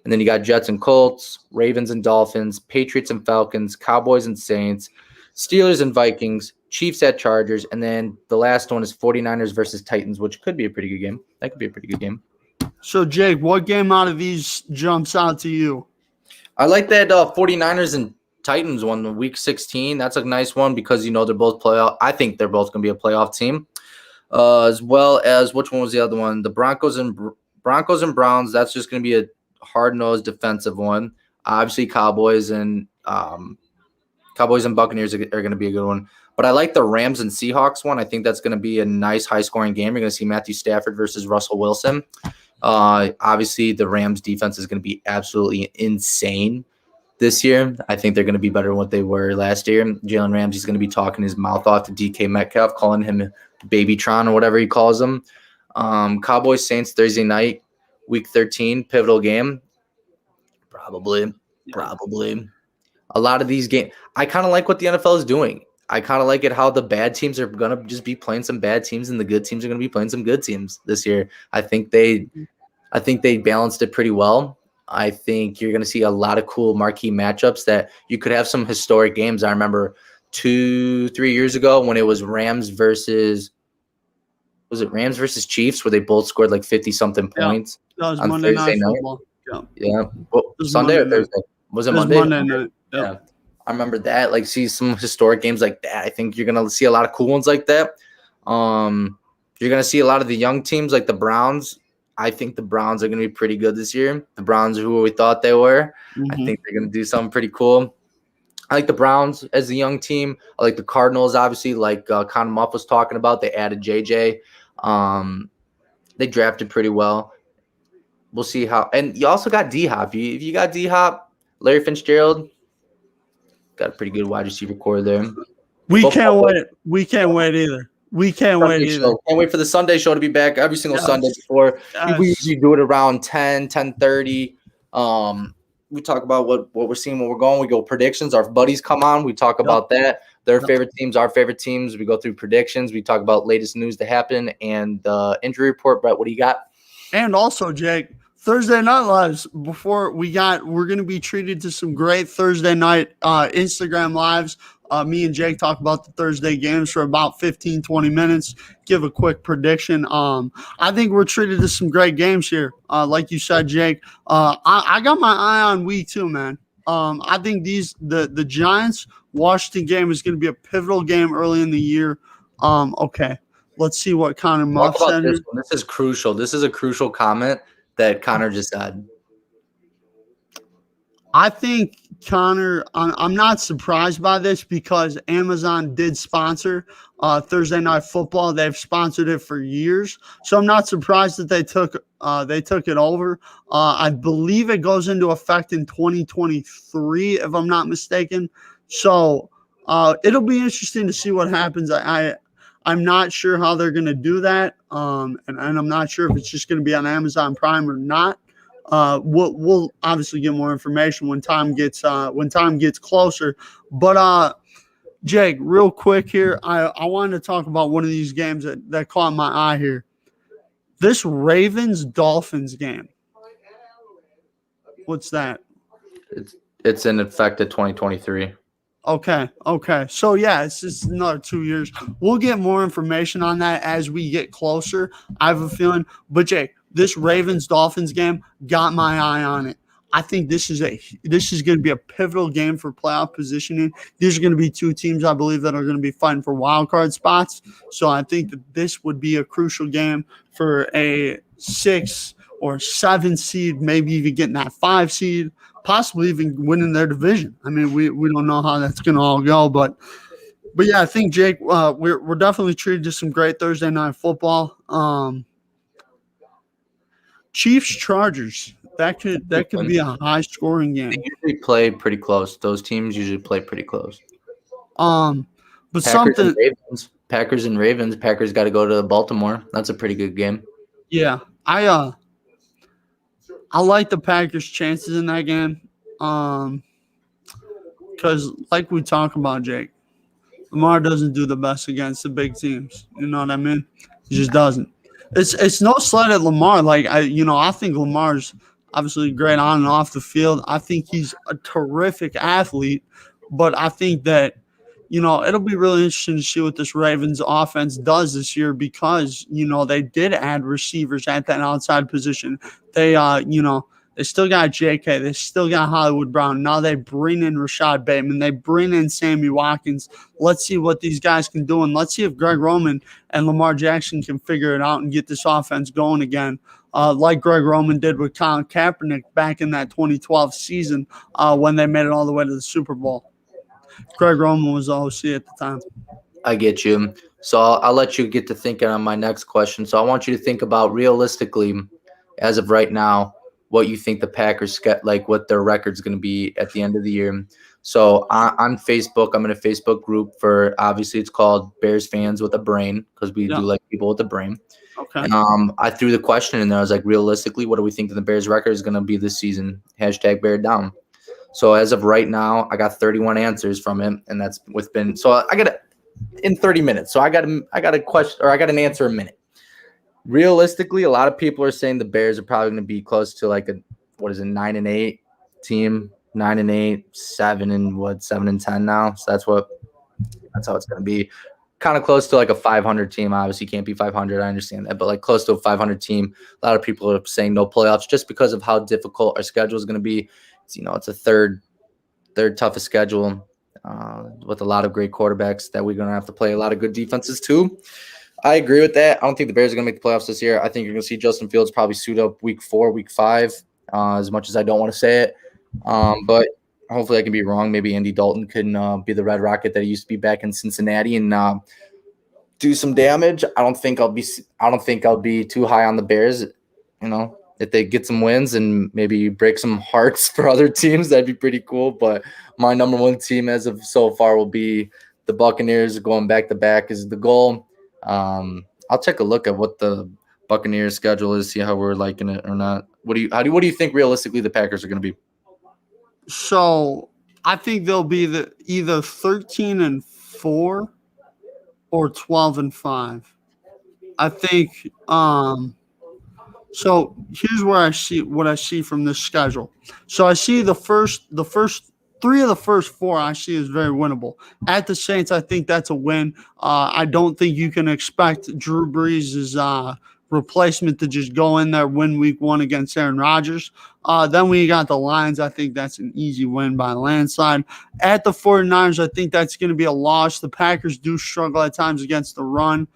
And then you got Jets and Colts, Ravens and Dolphins, Patriots and Falcons, Cowboys and Saints, Steelers and Vikings, Chiefs at Chargers, and then the last one is 49ers versus Titans, which could be a pretty good game. That could be a pretty good game. So, Jake, what game out of these jumps out to you? I like that 49ers and Titans one, week 16. That's a nice one because, you know, they're both playoff. I think they're both going to be a playoff team. As well as, which one was the other one? The Broncos and Browns. That's just going to be a hard-nosed defensive one. Obviously, Cowboys and Buccaneers are going to be a good one. But I like the Rams and Seahawks one. I think that's going to be a nice high-scoring game. You're going to see Matthew Stafford versus Russell Wilson. Obviously, the Rams defense is going to be absolutely insane this year. I think they're going to be better than what they were last year. Jalen Ramsey's going to be talking his mouth off to DK Metcalf, calling him Babytron or whatever he calls him. Cowboys Saints Thursday night, week 13, pivotal game. Probably. A lot of these games, I kind of like what the NFL is doing. I kind of like it how the bad teams are going to just be playing some bad teams and the good teams are going to be playing some good teams this year. I think they balanced it pretty well. I think you're going to see a lot of cool marquee matchups that you could have some historic games. I remember 2-3 years ago when it was Rams versus Chiefs where they both scored like 50-something points. That was Monday night football. Yeah. Well, Sunday or Thursday? Was it Monday? Monday night. Yep. Yeah. I remember that. Like, see some historic games like that. I think you're going to see a lot of cool ones like that. You're going to see a lot of the young teams like the Browns. I think the Browns are going to be pretty good this year. The Browns are who we thought they were. Mm-hmm. I think they're going to do something pretty cool. I like the Browns as a young team. I like the Cardinals, obviously, like Connor Muff was talking about. They added JJ. They drafted pretty well. We'll see how. And you also got D-Hop. If you got D-Hop, Larry Fitzgerald, got a pretty good wide receiver core there. We can't wait. We can't wait either. We can't wait either. Can't wait for the Sunday show to be back every single Sunday before. We usually do it around 10:30. We talk about what we're seeing, where we're going. We go predictions. Our buddies come on. We talk about that. Their favorite teams, our favorite teams. We go through predictions. We talk about latest news to happen and the injury report. Brett, what do you got? And also, Jake, Thursday Night Lives. We're going to be treated to some great Thursday night Instagram Lives. Me and Jake talk about the Thursday games for about 15, 20 minutes, give a quick prediction. I think we're treated to some great games here. Like you said, Jake, I got my eye on week 2, man. I think the Giants Washington game is going to be a pivotal game early in the year. Okay. Let's see what Connor Talk Muff about said this here. one. This is crucial. This is a crucial comment that Connor just said. I think Connor, I'm not surprised by this because Amazon did sponsor Thursday Night Football. They've sponsored it for years, so I'm not surprised that they took it over. I believe it goes into effect in 2023, if I'm not mistaken. So it'll be interesting to see what happens. I'm not sure how they're going to do that, and I'm not sure if it's just going to be on Amazon Prime or not. We'll obviously get more information when time gets closer. But Jake, real quick here, I wanted to talk about one of these games that caught my eye here. This Ravens Dolphins game. What's that? It's in effect of 2023. Okay. So yeah, it's just another 2 years. We'll get more information on that as we get closer. I have a feeling. But Jake, this Ravens Dolphins game got my eye on it. I think this is going to be a pivotal game for playoff positioning. These are going to be two teams, I believe, that are going to be fighting for wild card spots. So I think that this would be a crucial game for a 6 or 7 seed, maybe even getting that 5 seed, possibly even winning their division. I mean, we don't know how that's going to all go, but yeah, I think Jake, we're definitely treated to some great Thursday night football. Chiefs Chargers, that could be a high scoring game. They usually play pretty close. Those teams usually play pretty close. But Packers and Ravens. Packers got to go to Baltimore. That's a pretty good game. Yeah, I like the Packers' chances in that game. Because like we talk about, Jake, Lamar doesn't do the best against the big teams. You know what I mean? He just doesn't. It's no slight at Lamar. I think Lamar's obviously great on and off the field. I think he's a terrific athlete, but I think that it'll be really interesting to see what this Ravens offense does this year because they did add receivers at that outside position. They they still got J.K. They still got Hollywood Brown. Now they bring in Rashad Bateman. They bring in Sammy Watkins. Let's see what these guys can do, and let's see if Greg Roman and Lamar Jackson can figure it out and get this offense going again, like Greg Roman did with Colin Kaepernick back in that 2012 season when they made it all the way to the Super Bowl. Greg Roman was the OC at the time. I get you. So I'll let you get to thinking on my next question. So I want you to think about realistically, as of right now, what you think the Packers get, like what their record's going to be at the end of the year. So on Facebook, I'm in a Facebook group for, obviously it's called Bears Fans with a Brain because we do like people with a brain. Okay. And I threw the question in there. I was like, realistically, what do we think the Bears record is going to be this season? Hashtag Bear Down. So as of right now, I got 31 answers from him, and that's within. So I got in 30 minutes. So I got a question, or I got an answer a minute. Realistically, a lot of people are saying the Bears are probably going to be close to like a 9-8 team, 9-8, 7-10 now. So that's how it's going to be. Kind of close to like a 500 team. Obviously, can't be 500. I understand that, but like close to a 500 team. A lot of people are saying no playoffs just because of how difficult our schedule is going to be. It's a third toughest schedule with a lot of great quarterbacks that we're going to have to play a lot of good defenses too. I agree with that. I don't think the Bears are going to make the playoffs this year. I think you're going to see Justin Fields probably suit up week 4, week 5, as much as I don't want to say it. But hopefully I can be wrong. Maybe Andy Dalton can be the Red Rocket that he used to be back in Cincinnati and do some damage. I don't think I'll be too high on the Bears. If they get some wins and maybe break some hearts for other teams, that'd be pretty cool. But my number one team as of so far will be the Buccaneers. Going back to back is the goal. I'll take a look at what the Buccaneers schedule is, see how we're liking it or not. What do you think realistically the Packers are going to be? So I think they'll be either 13-4 or 12-5. I think. So here's where I see what I see from this schedule. So I see the first 3 of the first 4 I see is very winnable. At the Saints, I think that's a win. I don't think you can expect Drew Brees' replacement to just go in there, win week 1 against Aaron Rodgers. Then when you got the Lions, I think that's an easy win by a landslide. At the 49ers, I think that's going to be a loss. The Packers do struggle at times against the run.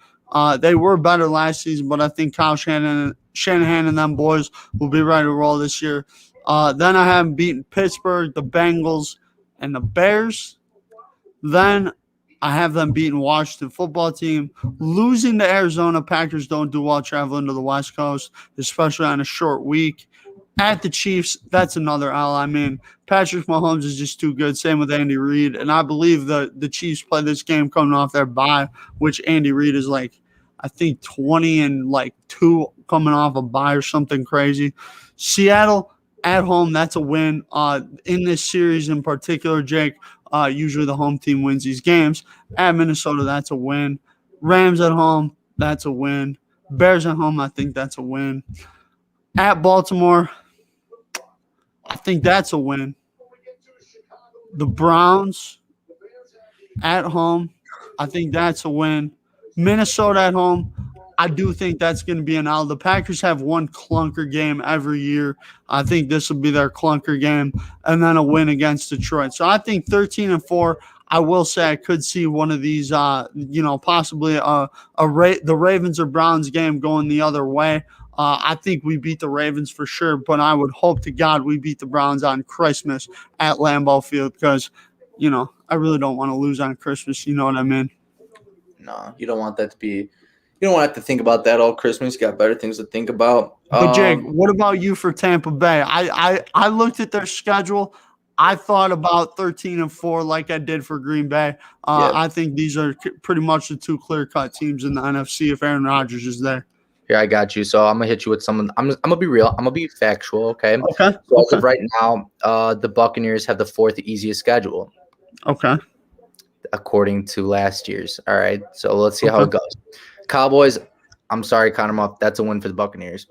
They were better last season, but I think Kyle Shanahan and them boys will be ready to roll this year. Then I have beaten Pittsburgh, the Bengals, and the Bears. Then I have them beating Washington football team, losing to Arizona. Packers don't do well traveling to the West Coast, especially on a short week. At the Chiefs, that's another L. I mean, Patrick Mahomes is just too good. Same with Andy Reid. And I believe the Chiefs play this game coming off their bye, which Andy Reid is like, I think 20 and like 2 coming off a bye or something crazy. Seattle at home, that's a win. In this series in particular, Jake, usually the home team wins these games. At Minnesota, that's a win. Rams at home, that's a win. Bears at home, I think that's a win. At Baltimore, I think that's a win. The Browns at home, I think that's a win. Minnesota at home, I do think that's going to be an L. The Packers have one clunker game every year. I think this will be their clunker game, and then a win against Detroit. So I think 13-4. I will say I could see one of these, possibly the Ravens or Browns game going the other way. I think we beat the Ravens for sure, but I would hope to God we beat the Browns on Christmas at Lambeau Field because, I really don't want to lose on Christmas. You know what I mean? No, you don't want that to be. You don't want to think about that all Christmas. You got better things to think about. But Jake, what about you for Tampa Bay? I looked at their schedule. I thought about 13-4 like I did for Green Bay. I think these are pretty much the two clear-cut teams in the NFC if Aaron Rodgers is there. Here, I got you. So I'm gonna hit you with someone. I'm gonna be real. I'm gonna be factual. Okay. Okay. So as of right now, the Buccaneers have the 4th easiest schedule. Okay. According to last year's. All right. So let's see how it goes. Cowboys. I'm sorry, count them up. That's a win for the Buccaneers.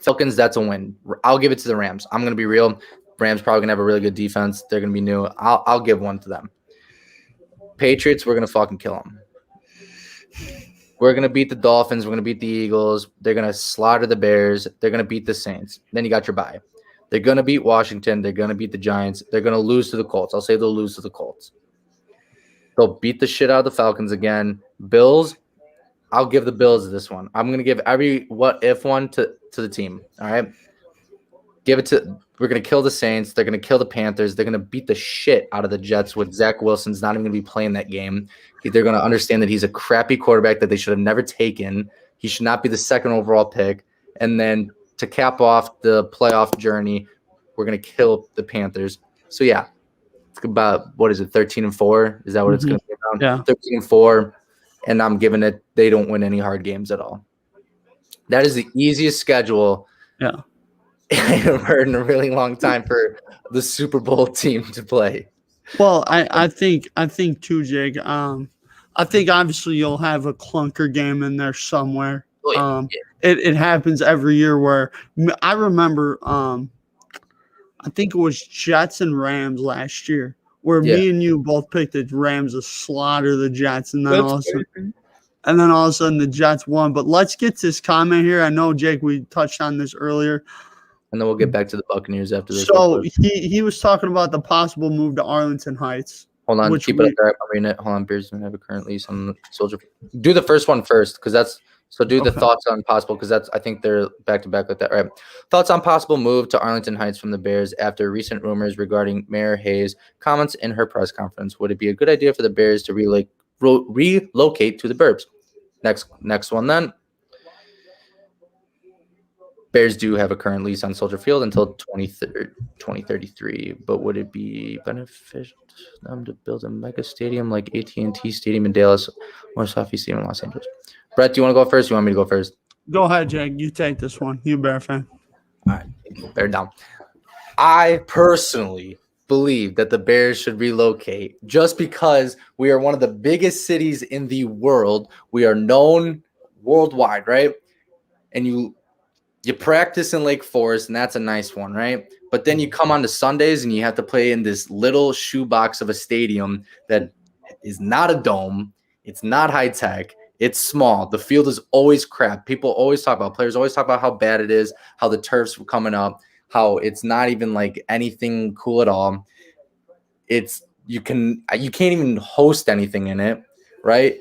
Falcons. That's a win. I'll give it to the Rams. I'm gonna be real. Rams probably gonna have a really good defense. They're gonna be new. I'll give one to them. Patriots. We're gonna fucking kill them. We're going to beat the Dolphins. We're going to beat the Eagles. They're going to slaughter the Bears. They're going to beat the Saints. Then you got your bye. They're going to beat Washington. They're going to beat the Giants. They're going to lose to the Colts. I'll say they'll lose to the Colts. They'll beat the shit out of the Falcons again. Bills, I'll give the Bills this one. I'm going to give every what-if one to the team, all right? We're going to kill the Saints. They're going to kill the Panthers. They're going to beat the shit out of the Jets with Zach Wilson's not even going to be playing that game. They're going to understand that he's a crappy quarterback that they should have never taken. He should not be the 2nd overall pick. And then to cap off the playoff journey, we're going to kill the Panthers. So, yeah, it's about, 13-4? Is that what it's going to be around? Yeah. 13-4, and I'm giving it they don't win any hard games at all. That is the easiest schedule. Yeah. I've heard in a really long time for the Super Bowl team to play. Well, I think too, Jake. I think obviously you'll have a clunker game in there somewhere. It happens every year where I remember I think it was Jets and Rams last year where me and you both picked the Rams to slaughter the Jets and then all of a sudden the Jets won. But let's get to this comment here. I know, Jake, we touched on this earlier. And then we'll get back to the Buccaneers after this. So he was talking about the possible move to Arlington Heights. Hold on, keep it up there. I'm reading it. Hold on, Bears don't have a current lease on Soldier. Do the first one first, because that's so. Do the thoughts on possible, because that's I think they're back to back with that. All right. Thoughts on possible move to Arlington Heights from the Bears after recent rumors regarding Mayor Hayes' comments in her press conference. Would it be a good idea for the Bears to relocate to the Burbs? Next one then. Bears do have a current lease on Soldier Field until 2033, but would it be beneficial to them to build a mega stadium like AT&T Stadium in Dallas or SoFi Stadium in Los Angeles? Brett, do you want to go first? Or you want me to go first? Go ahead, Jake. You take this one. You Bear fan. All right, bear down. I personally believe that the Bears should relocate just because we are one of the biggest cities in the world. We are known worldwide, right? And you practice in Lake Forest, and that's a nice one, right? But then you come on to Sundays, and you have to play in this little shoebox of a stadium that is not a dome. It's not high-tech. It's small. The field is always crap. Players always talk about how bad it is, how the turf's coming up, how it's not even like anything cool at all. You can't even host anything in it, right?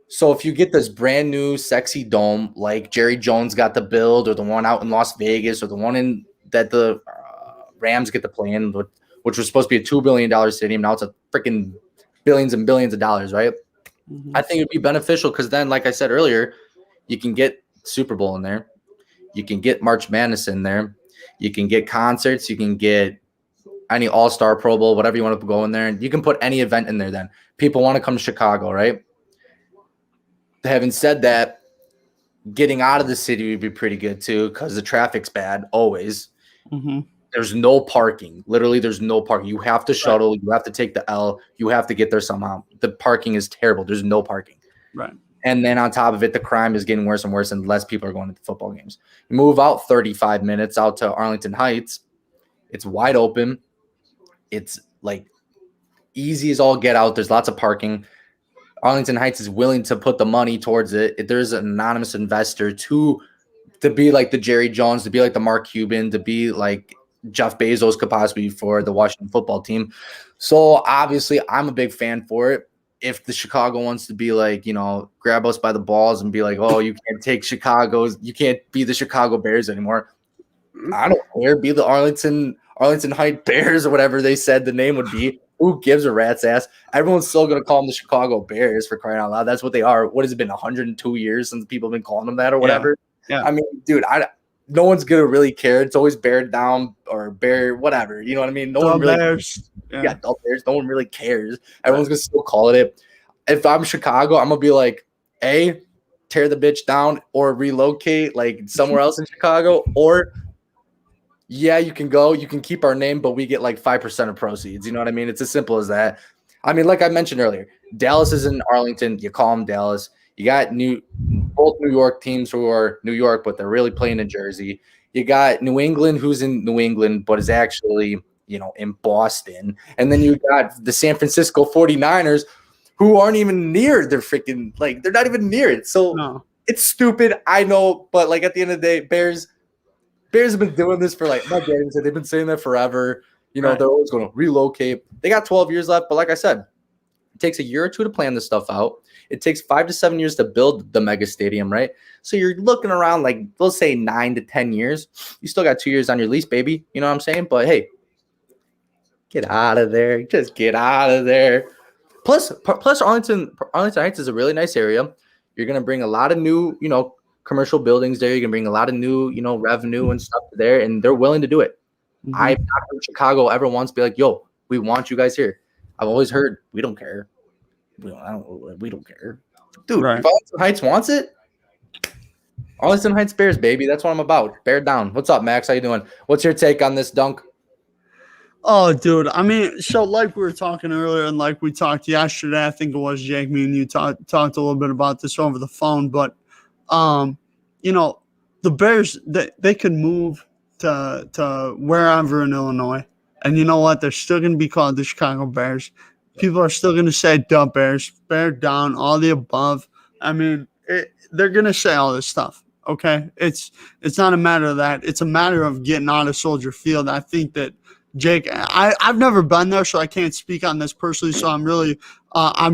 So if you get this brand new sexy dome like Jerry Jones got to build, or the one out in Las Vegas, or the one in that the Rams get to play in, which was supposed to be a $2 billion stadium, now it's a freaking billions and billions of dollars, right? I think it'd be beneficial because then, like I said earlier, you can get Super Bowl in there, you can get March Madness in there, you can get concerts, you can get any All-Star, Pro Bowl, whatever you want to go in there, and you can put any event in there. Then people want to come to Chicago, right? Having said that, getting out of the city would be pretty good too because the traffic's bad always. Mm-hmm. There's no parking. Literally, there's no parking. You have to shuttle. You have to take the L. You have to get there somehow. The parking is terrible. There's no parking. Right. And then on top of it, the crime is getting worse and worse, and less people are going to the football games. You move out 35 minutes out to Arlington Heights. It's wide open. It's like easy as all get out. There's lots of parking. Arlington Heights is willing to put the money towards it. There's an anonymous investor to be like the Jerry Jones, to be like the Mark Cuban, to be like Jeff Bezos could possibly be for the Washington football team. So obviously I'm a big fan for it. If the Chicago wants to be like, grab us by the balls and be like, oh, you can't take you can't be the Chicago Bears anymore. I don't care. Be the Arlington Heights Bears or whatever they said the name would be. Who gives a rat's ass? Everyone's still going to call them the Chicago Bears, for crying out loud. That's what they are. What has it been, 102 years since people have been calling them that or whatever? Yeah. I mean, dude, no one's going to really care. It's always Bear Down or Bear whatever. You know what I mean? No one really Bears. Yeah, Bears. No one really cares. Everyone's going to still call it. If I'm Chicago, I'm going to be like, A, tear the bitch down or relocate like somewhere else in Chicago, or yeah, you can go. You can keep our name, but we get like 5% of proceeds. You know what I mean? It's as simple as that. I mean, like I mentioned earlier, Dallas is in Arlington. You call them Dallas. You got both New York teams who are New York, but they're really playing in Jersey. You got New England, who's in New England, but is actually, in Boston. And then you got the San Francisco 49ers, who aren't even near their freaking, like, they're not even near it. So It's stupid. I know, but like at the end of the day, Bears have been doing this for like my dad said they've been saying that forever. They're always going to relocate. They got 12 years left, but like I said, it takes a year or two to plan this stuff out. It takes 5 to 7 years to build the mega stadium, right? So you're looking around like, let's say 9 to 10 years. You still got 2 years on your lease, baby. You know what I'm saying? But hey, get out of there. Just get out of there. Plus Arlington Heights is a really nice area. You're going to bring a lot of new, commercial buildings there. You can bring a lot of new, revenue and stuff there, and they're willing to do it. Mm-hmm. I've not heard Chicago ever once be like, yo, we want you guys here. I've always heard, we don't care. We don't care. Dude, if Arlington Heights wants it, Arlington Heights Bears, baby. That's what I'm about. Bear down. What's up, Max? How you doing? What's your take on this, Dunk? Oh, dude. I mean, so like we were talking earlier and like we talked yesterday, I think it was Jake, me and you talked a little bit about this over the phone, but the Bears, they could move to wherever in Illinois. And you know what? They're still going to be called the Chicago Bears. People are still going to say dumb Bears, bear down, all the above. I mean, they're going to say all this stuff. Okay. It's not a matter of that. It's a matter of getting out of Soldier Field. I think that Jake, I've never been there, so I can't speak on this personally. So I'm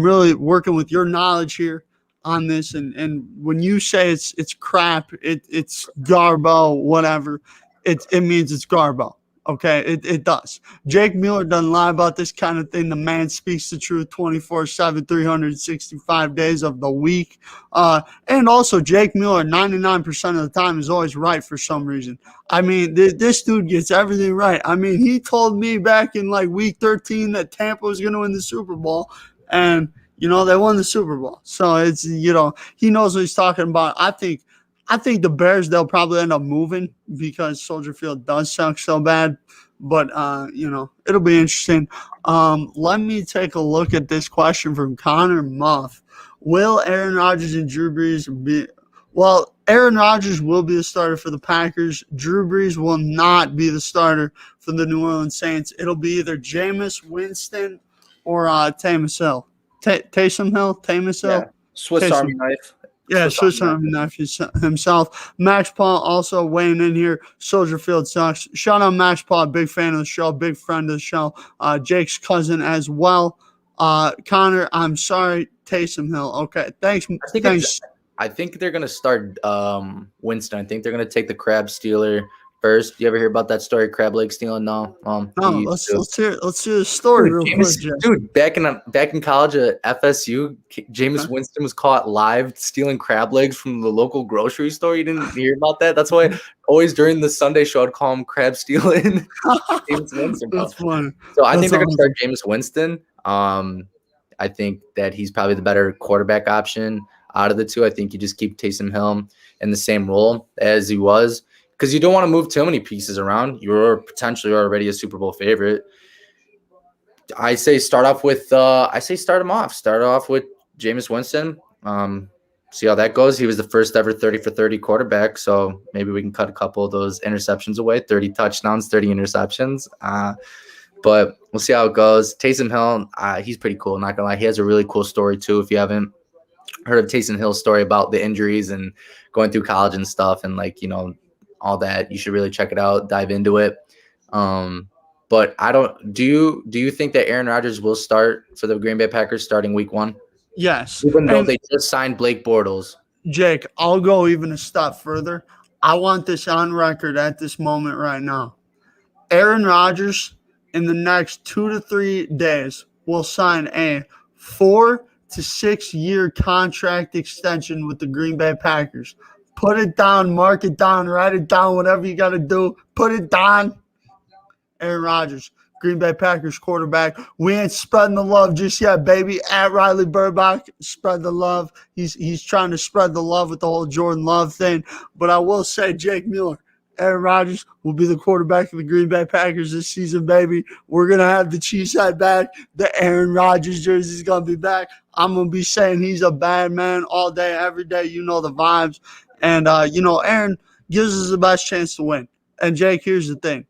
really working with your knowledge here on this. And when you say it's crap, it's garbo, whatever, it means it's garbo. Okay, it does. Jake Mueller doesn't lie about this kind of thing. The man speaks the truth 24/7, 365 days of the week. And also, Jake Mueller, 99% of the time, is always right for some reason. I mean, this dude gets everything right. I mean, he told me back in like week 13 that Tampa was going to win the Super Bowl. And, they won the Super Bowl. So it's, he knows what he's talking about. I think the Bears, they'll probably end up moving because Soldier Field does suck so bad. But, it'll be interesting. Let me take a look at this question from Connor Muff. Will Aaron Rodgers and Drew Brees be – well, Aaron Rodgers will be the starter for the Packers. Drew Brees will not be the starter for the New Orleans Saints. It'll be either Jameis Winston or Taysom Hill. Taysom Hill? Yeah. Swiss Army knife. Yeah, Swiss Army knife himself. Max Paul also weighing in here. Soldier Field sucks. Shout out Max Paul, big fan of the show, big friend of the show. Jake's cousin as well. Connor, I'm sorry, Taysom Hill. Okay, thanks, I think it's. thanks. I think they're gonna start Winston. I think they're gonna take the crab stealer first. You ever hear about that story? Crab leg stealing? No. He No, used to. let's hear the story real quick, Jay. Dude, back in college at FSU, Jameis Okay. Winston was caught live stealing crab legs from the local grocery store. You didn't hear about that? That's why always during the Sunday show I'd call him crab stealing Jameis Winston, bro. That's funny. So I think That's they're gonna start awesome. Jameis Winston. I think that he's probably the better quarterback option out of the two. I think you just keep Taysom Hill in the same role as he was because you don't want to move too many pieces around. You're potentially already a Super Bowl favorite. I say start off with start him off. Start off with Jameis Winston. See how that goes. He was the first ever 30 for 30 quarterback, so maybe we can cut a couple of those interceptions away. 30 touchdowns, 30 interceptions. But we'll see how it goes. Taysom Hill, he's pretty cool. Not gonna lie, he has a really cool story too. If you haven't heard of Taysom Hill's story about the injuries and going through college and stuff, and all that, you should really check it out. Dive into it. But I don't. Do you think that Aaron Rodgers will start for the Green Bay Packers starting Week 1, Yes, even though and they just signed Blake Bortles? Jake, I'll go even a step further. I want this on record at this moment right now. Aaron Rodgers in the next 2 to 3 days will sign a 4 to 6 year contract extension with the Green Bay Packers. Put it down, mark it down, write it down, whatever you got to do. Put it down. Aaron Rodgers, Green Bay Packers quarterback. We ain't spreading the love just yet, baby. At Riley Burbach, spread the love. He's trying to spread the love with the whole Jordan Love thing. But I will say, Jake Mueller, Aaron Rodgers will be the quarterback of the Green Bay Packers this season, baby. We're going to have the Chiefs hat back. The Aaron Rodgers jersey is going to be back. I'm going to be saying he's a bad man all day, every day. You know the vibes. And, Aaron gives us the best chance to win. And, Jake, here's the thing.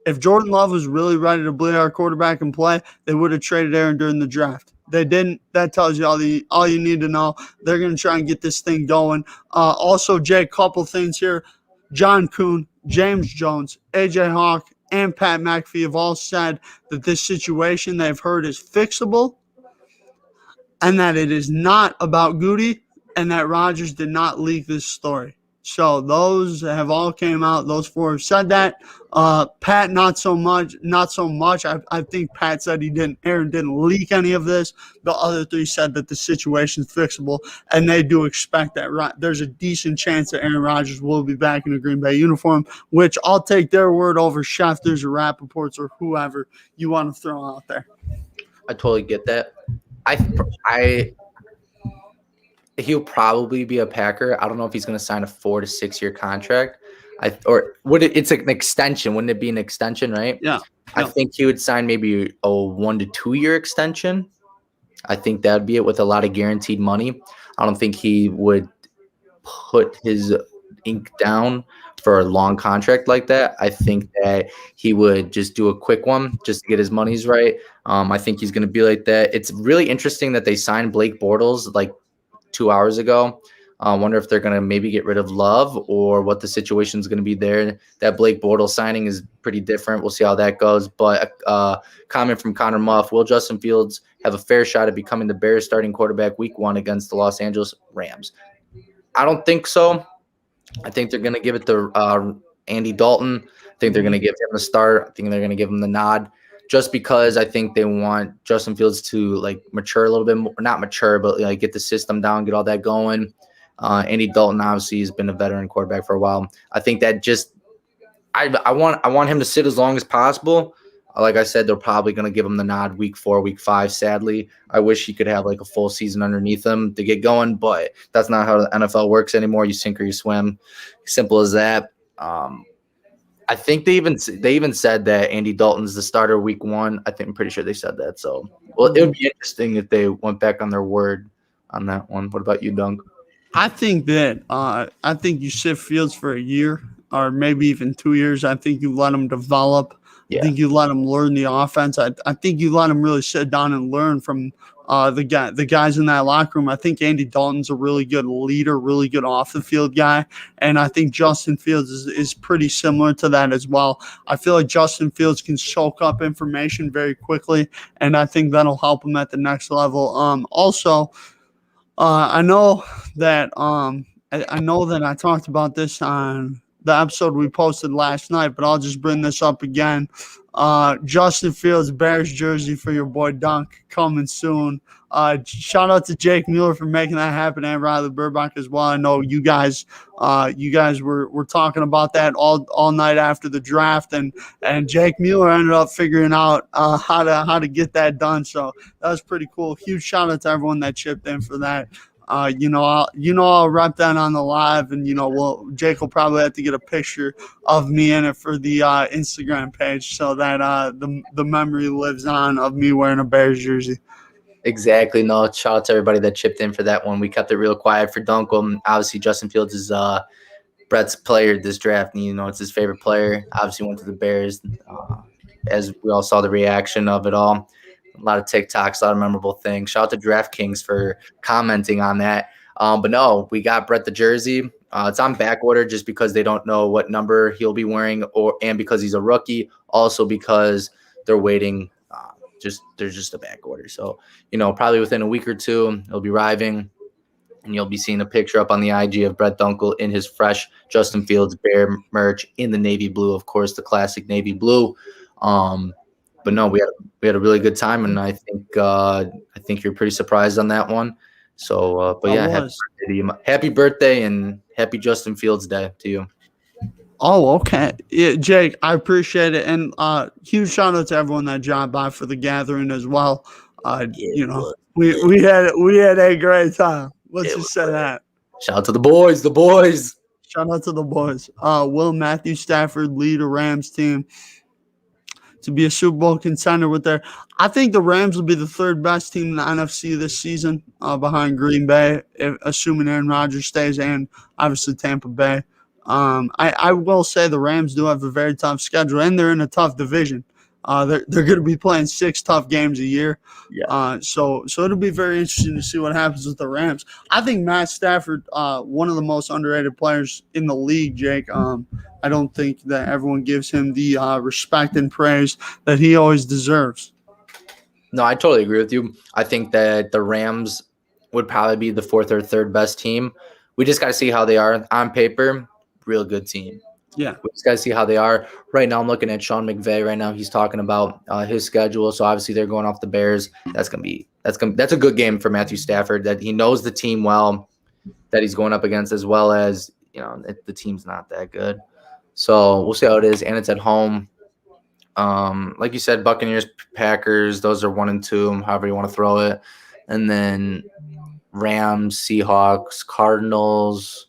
If Jordan Love was really ready to be our quarterback and play, they would have traded Aaron during the draft. They didn't. That tells you all you need to know. They're going to try and get this thing going. Also, Jake, couple things here. John Kuhn, James Jones, AJ Hawk, and Pat McAfee have all said that this situation they've heard is fixable and that it is not about Goody and that Rodgers did not leak this story. So those have all came out. Those four have said that. Pat, not so much. I think Pat said Aaron didn't leak any of this. The other three said that the situation's fixable, and they do expect that. There's a decent chance that Aaron Rodgers will be back in a Green Bay uniform, which I'll take their word over Schefter's or Rappaport's or whoever you want to throw out there. I totally get that. He'll probably be a Packer. I don't know if he's going to sign a 4 to 6 year contract. It's an extension? Wouldn't it be an extension, right? Yeah. I think he would sign maybe a 1 to 2 year extension. I think that'd be it with a lot of guaranteed money. I don't think he would put his ink down for a long contract like that. I think that he would just do a quick one just to get his monies right. I think he's going to be like that. It's really interesting that they signed Blake Bortles like 2 hours ago. I wonder if they're going to maybe get rid of Love or what the situation is going to be there. That Blake Bortles signing is pretty different. We'll see how that goes. But comment from Connor Muff, will Justin Fields have a fair shot at becoming the Bears starting quarterback Week 1 against the Los Angeles Rams? I don't think so. I think they're going to give it to Andy Dalton. I think they're going to give him the start. I think they're going to give him the nod. Just because I think they want Justin Fields to mature a little bit more, not mature, but get the system down, get all that going. Andy Dalton obviously has been a veteran quarterback for a while. I think that I want him to sit as long as possible. Like I said, they're probably going to give him the nod Week 4, Week 5. Sadly, I wish he could have a full season underneath him to get going, but that's not how the NFL works anymore. You sink or you swim. Simple as that. I think they even said that Andy Dalton's the starter Week 1. I'm pretty sure they said that. So, it would be interesting if they went back on their word on that one. What about you, Dunk? I think you sit Fields for a year or maybe even 2 years. I think you let him develop. I Yeah. think you let them learn the offense. I think you let them really sit down and learn from the guys in that locker room. I think Andy Dalton's a really good leader, really good off the field guy, and I think Justin Fields is pretty similar to that as well. I feel like Justin Fields can soak up information very quickly, and I think that'll help him at the next level. Also, I know that I know that I talked about this on the episode we posted last night, but I'll just bring this up again. Justin Fields Bears jersey for your boy Dunk coming soon. Shout out to Jake Mueller for making that happen, and Riley Burbach as well. I know you guys were talking about that all night after the draft, and Jake Mueller ended up figuring out how to get that done. So that was pretty cool. Huge shout out to everyone that chipped in for that. I'll rep that on the live, and Jake will probably have to get a picture of me in it for the Instagram page, so that the memory lives on of me wearing a Bears jersey. Exactly. No, shout out to everybody that chipped in for that one. We kept it real quiet for Duenkel. Obviously, Justin Fields is Brett's player this draft, and it's his favorite player. Obviously, went to the Bears. As we all saw the reaction of it all, a lot of TikToks, a lot of memorable things. Shout out to DraftKings for commenting on that. But no, we got Brett the jersey. It's on back order just because they don't know what number he'll be wearing, and because he's a rookie. Also because they're waiting. There's just a back order. So probably within a week or two, it'll be arriving. And you'll be seeing a picture up on the IG of Brett Duenkel in his fresh Justin Fields Bear merch in the navy blue, of course, the classic navy blue. But no, we had a really good time, and I think you're pretty surprised on that one. So, but I yeah, was. happy birthday and happy Justin Fields Day to you. Oh, okay. Yeah, Jake, I appreciate it. And huge shout out to everyone that dropped by for the gathering as well. Yeah, it was. We had a great time. Let's It just was say lit. that. Shout out to the boys, the boys. Shout out to the boys. Will Matthew Stafford lead a Rams team to be a Super Bowl contender with their. I think the Rams will be the third best team in the NFC this season, behind Green Bay, assuming Aaron Rodgers stays, and obviously Tampa Bay. I will say the Rams do have a very tough schedule, and they're in a tough division. They're going to be playing 6 tough games a year. Yeah. So it'll be very interesting to see what happens with the Rams. I think Matt Stafford, one of the most underrated players in the league, Jake. I don't think that everyone gives him the respect and praise that he always deserves. No, I totally agree with you. I think that the Rams would probably be the fourth or third best team. We just got to see how they are on paper. Real good team. Yeah. We just got to see how they are. Right now, I'm looking at Sean McVay. Right now, he's talking about his schedule. So obviously, they're going off the Bears. That's a good game for Matthew Stafford. That he knows the team well, that he's going up against, as well as the team's not that good. So we'll see how it is, and it's at home. Like you said, Buccaneers, Packers. Those are 1 and 2, however you want to throw it, and then Rams, Seahawks, Cardinals.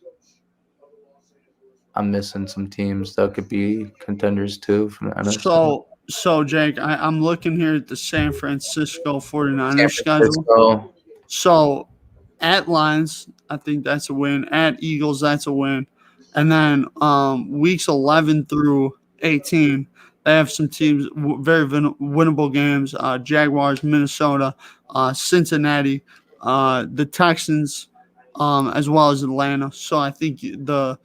I'm missing some teams that could be contenders too from the NFC. So Jake, I'm looking here at the San Francisco 49ers San schedule. Francisco. So at Lions, I think that's a win. At Eagles, that's a win. And then weeks 11 through 18, they have some teams, very winnable games. Jaguars, Minnesota, Cincinnati, the Texans, as well as Atlanta. So I think the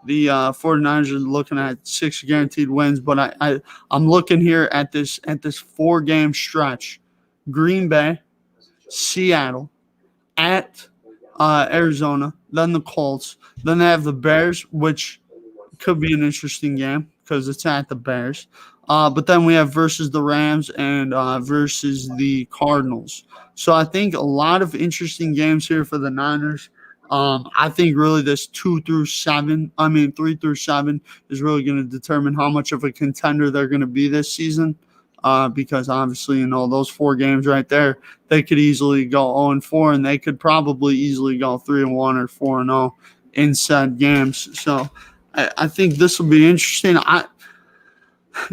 49ers are looking at 6 guaranteed wins, but I'm looking here at this 4-game stretch. Green Bay, Seattle, at Arizona, then the Colts, then they have the Bears, which could be an interesting game because it's at the Bears. But then we have versus the Rams and versus the Cardinals. So I think a lot of interesting games here for the Niners. I think really this 3 through 7 is really going to determine how much of a contender they're going to be this season. Because obviously, those 4 games right there, they could easily go 0-4, and they could probably easily go 3-1 or 4-0 in said games. So I think this will be interesting.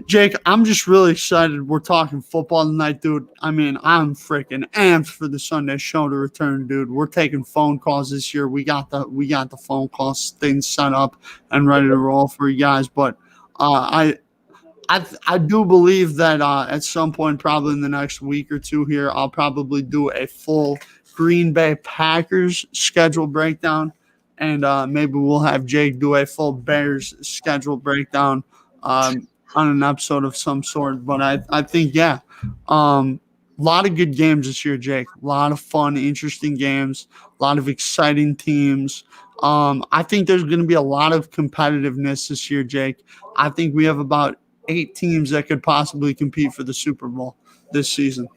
Jake, I'm just really excited. We're talking football tonight, dude. I mean, I'm freaking amped for the Sunday show to return, dude. We're taking phone calls this year. We got the phone calls things set up and ready to roll for you guys. But I do believe that at some point, probably in the next week or two here, I'll probably do a full Green Bay Packers schedule breakdown, and maybe we'll have Jake do a full Bears schedule breakdown on an episode of some sort. But I think, yeah, a lot of good games this year, Jake. A lot of fun, interesting games, a lot of exciting teams. I think there's going to be a lot of competitiveness this year, Jake. I think we have about 8 teams that could possibly compete for the Super Bowl this season.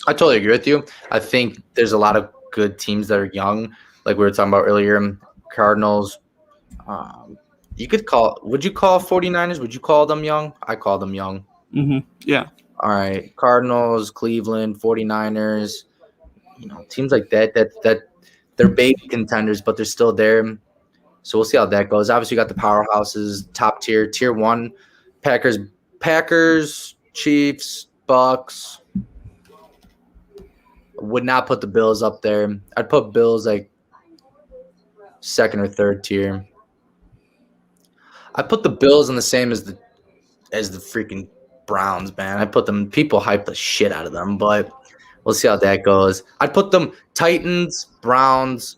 I totally agree with you. I think there's a lot of good teams that are young, like we were talking about earlier. Cardinals. You could call. Would you call 49ers? Would you call them young? I call them young. Yeah. All right. Cardinals, Cleveland, 49ers. Teams like that they're big contenders, but they're still there. So we'll see how that goes. Obviously, you got the powerhouses, top tier 1, Packers, Chiefs, Bucks. Would not put the Bills up there. I'd put Bills like second or third tier. I put the Bills in the same as the freaking Browns, man. I put them. People hype the shit out of them, but we'll see how that goes. I'd put them Titans, Browns,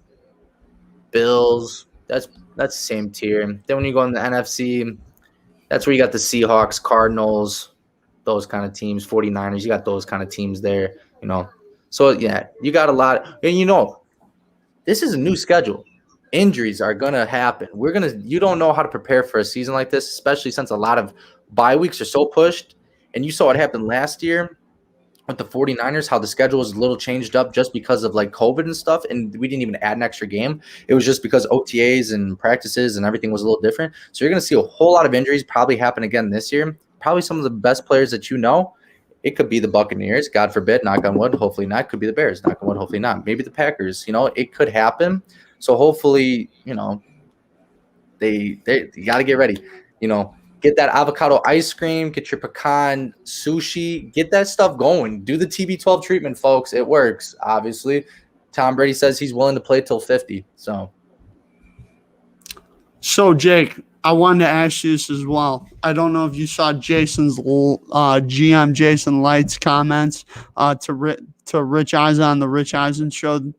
Bills. That's the same tier. Then when you go in the NFC, that's where you got the Seahawks, Cardinals, those kind of teams, 49ers. You got those kind of teams there, So, yeah, you got a lot. And, this is a new schedule. Injuries are going to happen. You don't know how to prepare for a season like this, especially since a lot of bye weeks are so pushed. And you saw what happened last year with the 49ers, how the schedule was a little changed up just because of like COVID and stuff. And we didn't even add an extra game. It was just because OTAs and practices and everything was a little different. So you're going to see a whole lot of injuries probably happen again this year. Probably some of the best players that It could be the Buccaneers, God forbid, knock on wood, hopefully not. It could be the Bears, knock on wood, hopefully not. Maybe the Packers, it could happen. So hopefully, they you got to get ready. Get that avocado ice cream, get your pecan sushi, get that stuff going. Do the TB12 treatment, folks. It works, obviously. Tom Brady says he's willing to play till 50. So, Jake, I wanted to ask you this as well. I don't know if you saw Jason's GM Jason Light's comments to Rich Eisen on the Rich Eisen show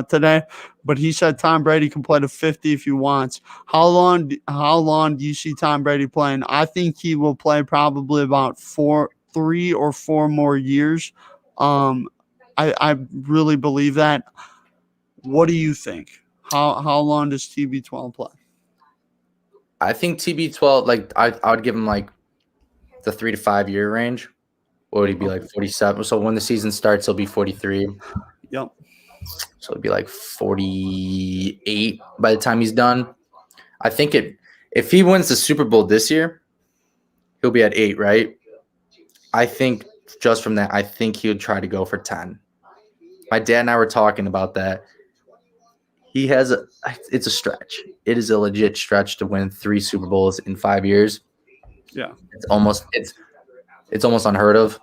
today, but he said Tom Brady can play to 50 if he wants. How long do you see Tom Brady playing? I think he will play probably about 3 or 4 more years. I really believe that. What do you think? How long does TB12 play? I think TB12, like I would give him like the 3 to 5 year range. What would he be like 47? So when the season starts, he'll be 43. Yep. So it'd be like 48 by the time he's done. I think if he wins the Super Bowl this year, he'll be at 8, right? I think just from that, I think he would try to go for 10. My dad and I were talking about that. It's a stretch. It is a legit stretch to win 3 Super Bowls in 5 years. Yeah. It's almost unheard of.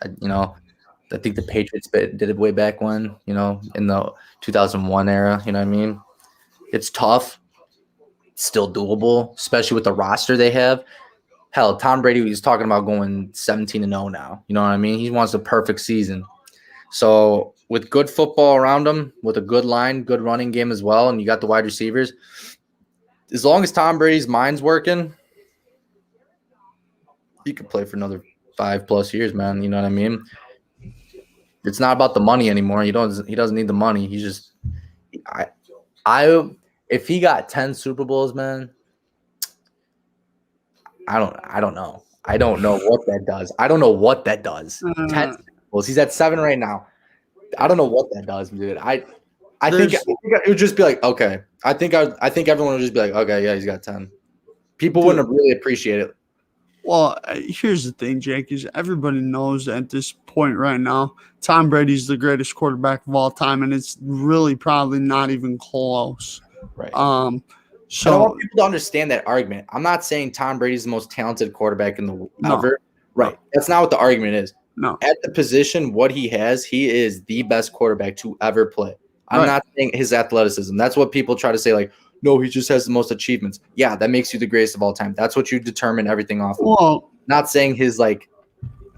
I think the Patriots did it way back when, in the 2001 era. You know what I mean? It's tough. It's still doable, especially with the roster they have. Hell, Tom Brady is talking about going 17-0 now. You know what I mean? He wants a perfect season. So with good football around him, with a good line, good running game as well, and you got the wide receivers, as long as Tom Brady's mind's working, he could play for another 5+ years, man. You know what I mean? It's not about the money anymore. He doesn't need the money. He's just if he got 10 Super Bowls, man, I don't know. I don't know what that does. 10 Super Bowls. He's at 7 right now. I don't know what that does, dude. I think it would just be like, okay. I think everyone would just be like, okay, yeah, he's got 10. People wouldn't really appreciate it. Well, here's the thing, Jake, is everybody knows at this point right now, Tom Brady's the greatest quarterback of all time, and it's really probably not even close. Right. So I don't want people to understand that argument. I'm not saying Tom Brady's the most talented quarterback in the ever. Right. No. That's not what the argument is. No. At the position, what he has, he is the best quarterback to ever play. I'm not saying his athleticism. That's what people try to say, like, no, he just has the most achievements. Yeah, that makes you the greatest of all time. That's what you determine everything off of. Well, Not saying his like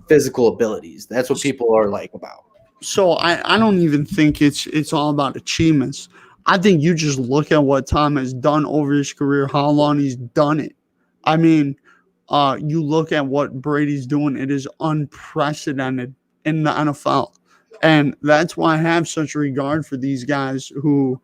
physical abilities. That's what people are like about. so I don't even think it's all about achievements. I think you just look at what Tom has done over his career, how long he's done it. I mean, you look at what Brady's doing; it is unprecedented in the NFL, and that's why I have such regard for these guys who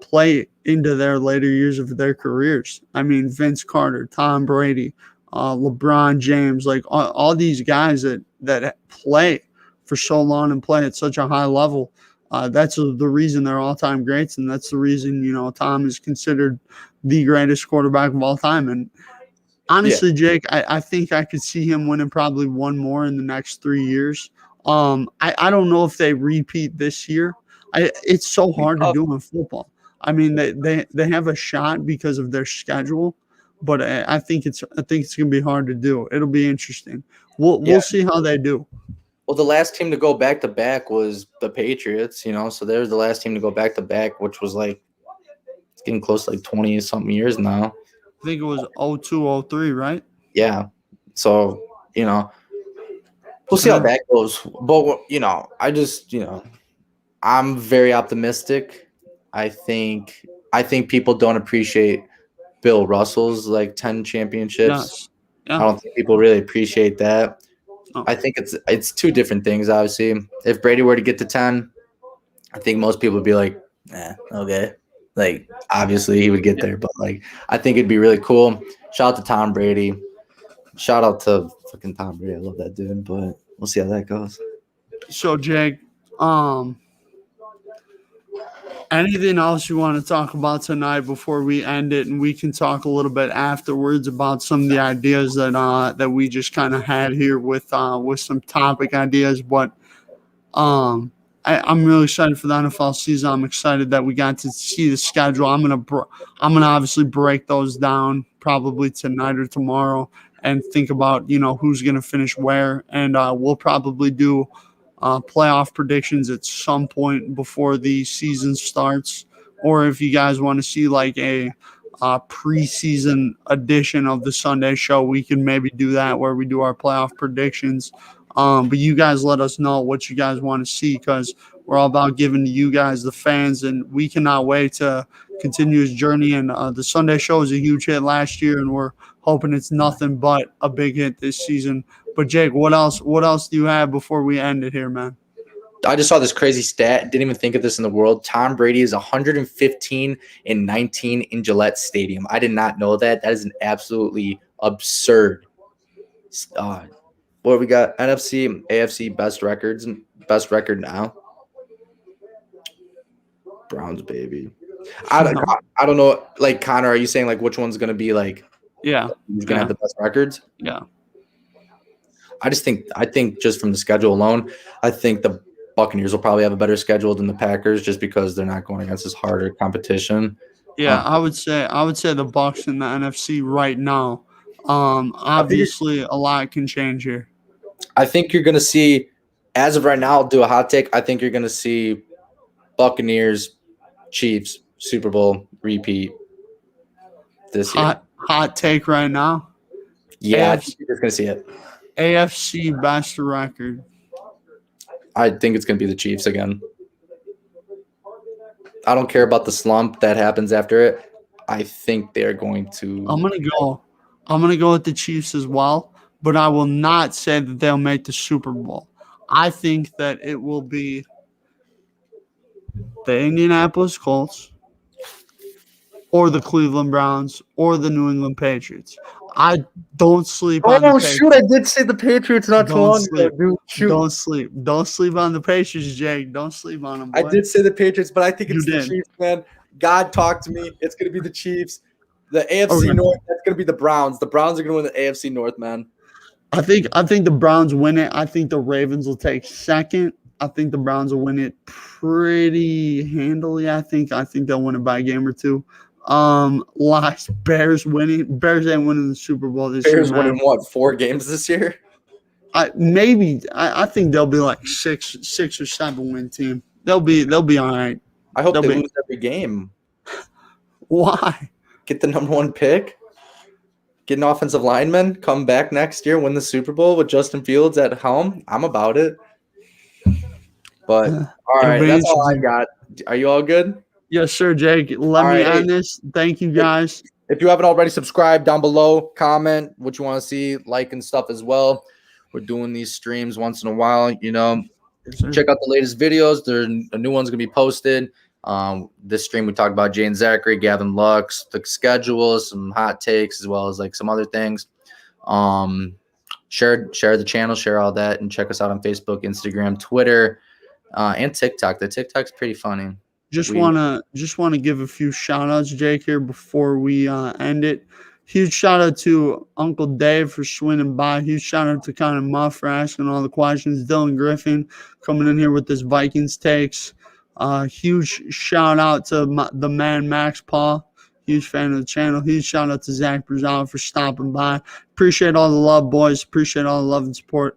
play into their later years of their careers. I mean, Vince Carter, Tom Brady, LeBron James, like all these guys that play for so long and play at such a high level. That's the reason they're all-time greats, and that's the reason Tom is considered the greatest quarterback of all time. And Yeah, honestly, Jake, I think I could see him winning probably one more in the next 3 years. I don't know if they repeat this year. It's so hard to tough. do in football. I mean, they have a shot because of their schedule, but I think it's gonna be hard to do. It'll be interesting. We'll Yeah. see how they do. Well, the last team to go back to back was the Patriots, so they're the last team to go back to back, which was like it's getting close to like 20 something years now. I think it was 02, 03, right? Yeah. So, we'll see And how then that goes. But, I'm very optimistic. I think I think people don't appreciate Bill Russell's like 10 championships. yes, I yeah, don't think people really appreciate that. no, I think it's two different things, obviously. If Brady were to get to 10, I think most people would be like, okay. Like, obviously he would get yeah. there, but like I think it'd be really cool. Shout out to Tom Brady. Shout out to fucking Tom Brady. I love that dude, but we'll see how that goes. So Jake, um, anything else you want to talk about tonight before we end it, and we can talk a little bit afterwards about some of the ideas that we just kind of had here with some topic ideas. But I'm really excited for the NFL season. I'm excited that we got to see the schedule. I'm gonna obviously break those down probably tonight or tomorrow and think about who's gonna finish where, and we'll probably do playoff predictions at some point before the season starts, or if you guys want to see like a preseason edition of the Sunday show, we can maybe do that where we do our playoff predictions. But you guys let us know what you guys want to see because we're all about giving to you guys, the fans, and we cannot wait to continue his journey. And the Sunday show was a huge hit last year, and we're hoping it's nothing but a big hit this season. But Jake, what else? What else do you have before we end it here, man? I just saw this crazy stat. Didn't even think of this in the world. Tom Brady is 115-19 in Gillette Stadium. I did not know that. That is an absolutely absurd. What we got? NFC, AFC best record now. Browns, baby. I don't know. Like Connor, are you saying like which one's gonna be like Yeah, who's gonna yeah, have the best records? yeah. I think just from the schedule alone, I think the Buccaneers will probably have a better schedule than the Packers just because they're not going against this harder competition. Yeah, I would say the Bucks in the NFC right now. I think Obviously a lot can change here. I think you're gonna see, as of right now, I'll do a hot take. I think you're gonna see Buccaneers, Chiefs, Super Bowl repeat this year. Hot take right now. Yeah, I AFC, think you're just gonna see it. AFC best record. I think it's gonna be the Chiefs again. I don't care about the slump that happens after it. I think they're going I'm to. gonna go. I'm gonna go with the Chiefs as well, but I will not say that they'll make the Super Bowl. I think that it will be the Indianapolis Colts or the Cleveland Browns or the New England Patriots. I don't sleep on the Oh shoot! I Patriots. did say the Patriots not too Don't long ago, sleep. dude. Shoot, Don't sleep. Don't sleep on the Patriots, Jake. Don't sleep on them, I boy. did say the Patriots, but I think You it's the did. Chiefs, man. God talked to me. It's gonna be the Chiefs. The AFC Okay. North. That's gonna be the Browns. The Browns are gonna win the AFC North, man. I think the Browns win it. I think the Ravens will take second. I think the Browns will win it pretty handily. I think they'll win it by a game or two. Last Bears winning. Bears ain't winning the Super Bowl this year, Bears man. winning what 4 games this year? I think they'll be like six or seven win team. They'll be all right. I hope They'll they be lose every game. Why? Get the number 1 pick. Get an offensive lineman. Come back next year. Win the Super Bowl with Justin Fields at helm. I'm about it. But all It'll right, be that's all I interesting. got. Are you all good? Yes, sir, Jake. Let All me right. Hey, end this. Thank you, guys. if you haven't already, subscribe down below. Comment what you want to see, like and stuff as well. We're doing these streams once in a while. Yes, sir. Check out the latest videos. There's a new one's gonna be posted. This stream we talked about Jay and Zachary, Gavin Lux, the schedule, some hot takes, as well as like some other things. Share the channel, share all that, and check us out on Facebook, Instagram, Twitter, and TikTok. The TikTok's pretty funny. Just wanna give a few shout outs, Jake, here before we end it. Huge shout out to Uncle Dave for swinging by. Huge shout out to Connor Muff for asking all the questions. Dylan Griffin coming in here with his Vikings takes. Huge shout out to the man Max Paul. Huge fan of the channel. Huge shout out to Zach Brazal for stopping by. Appreciate all the love, boys. Appreciate all the love and support.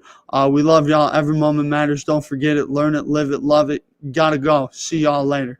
We love y'all. Every moment matters. Don't forget it. Learn it, live it, love it. Gotta go. See y'all later.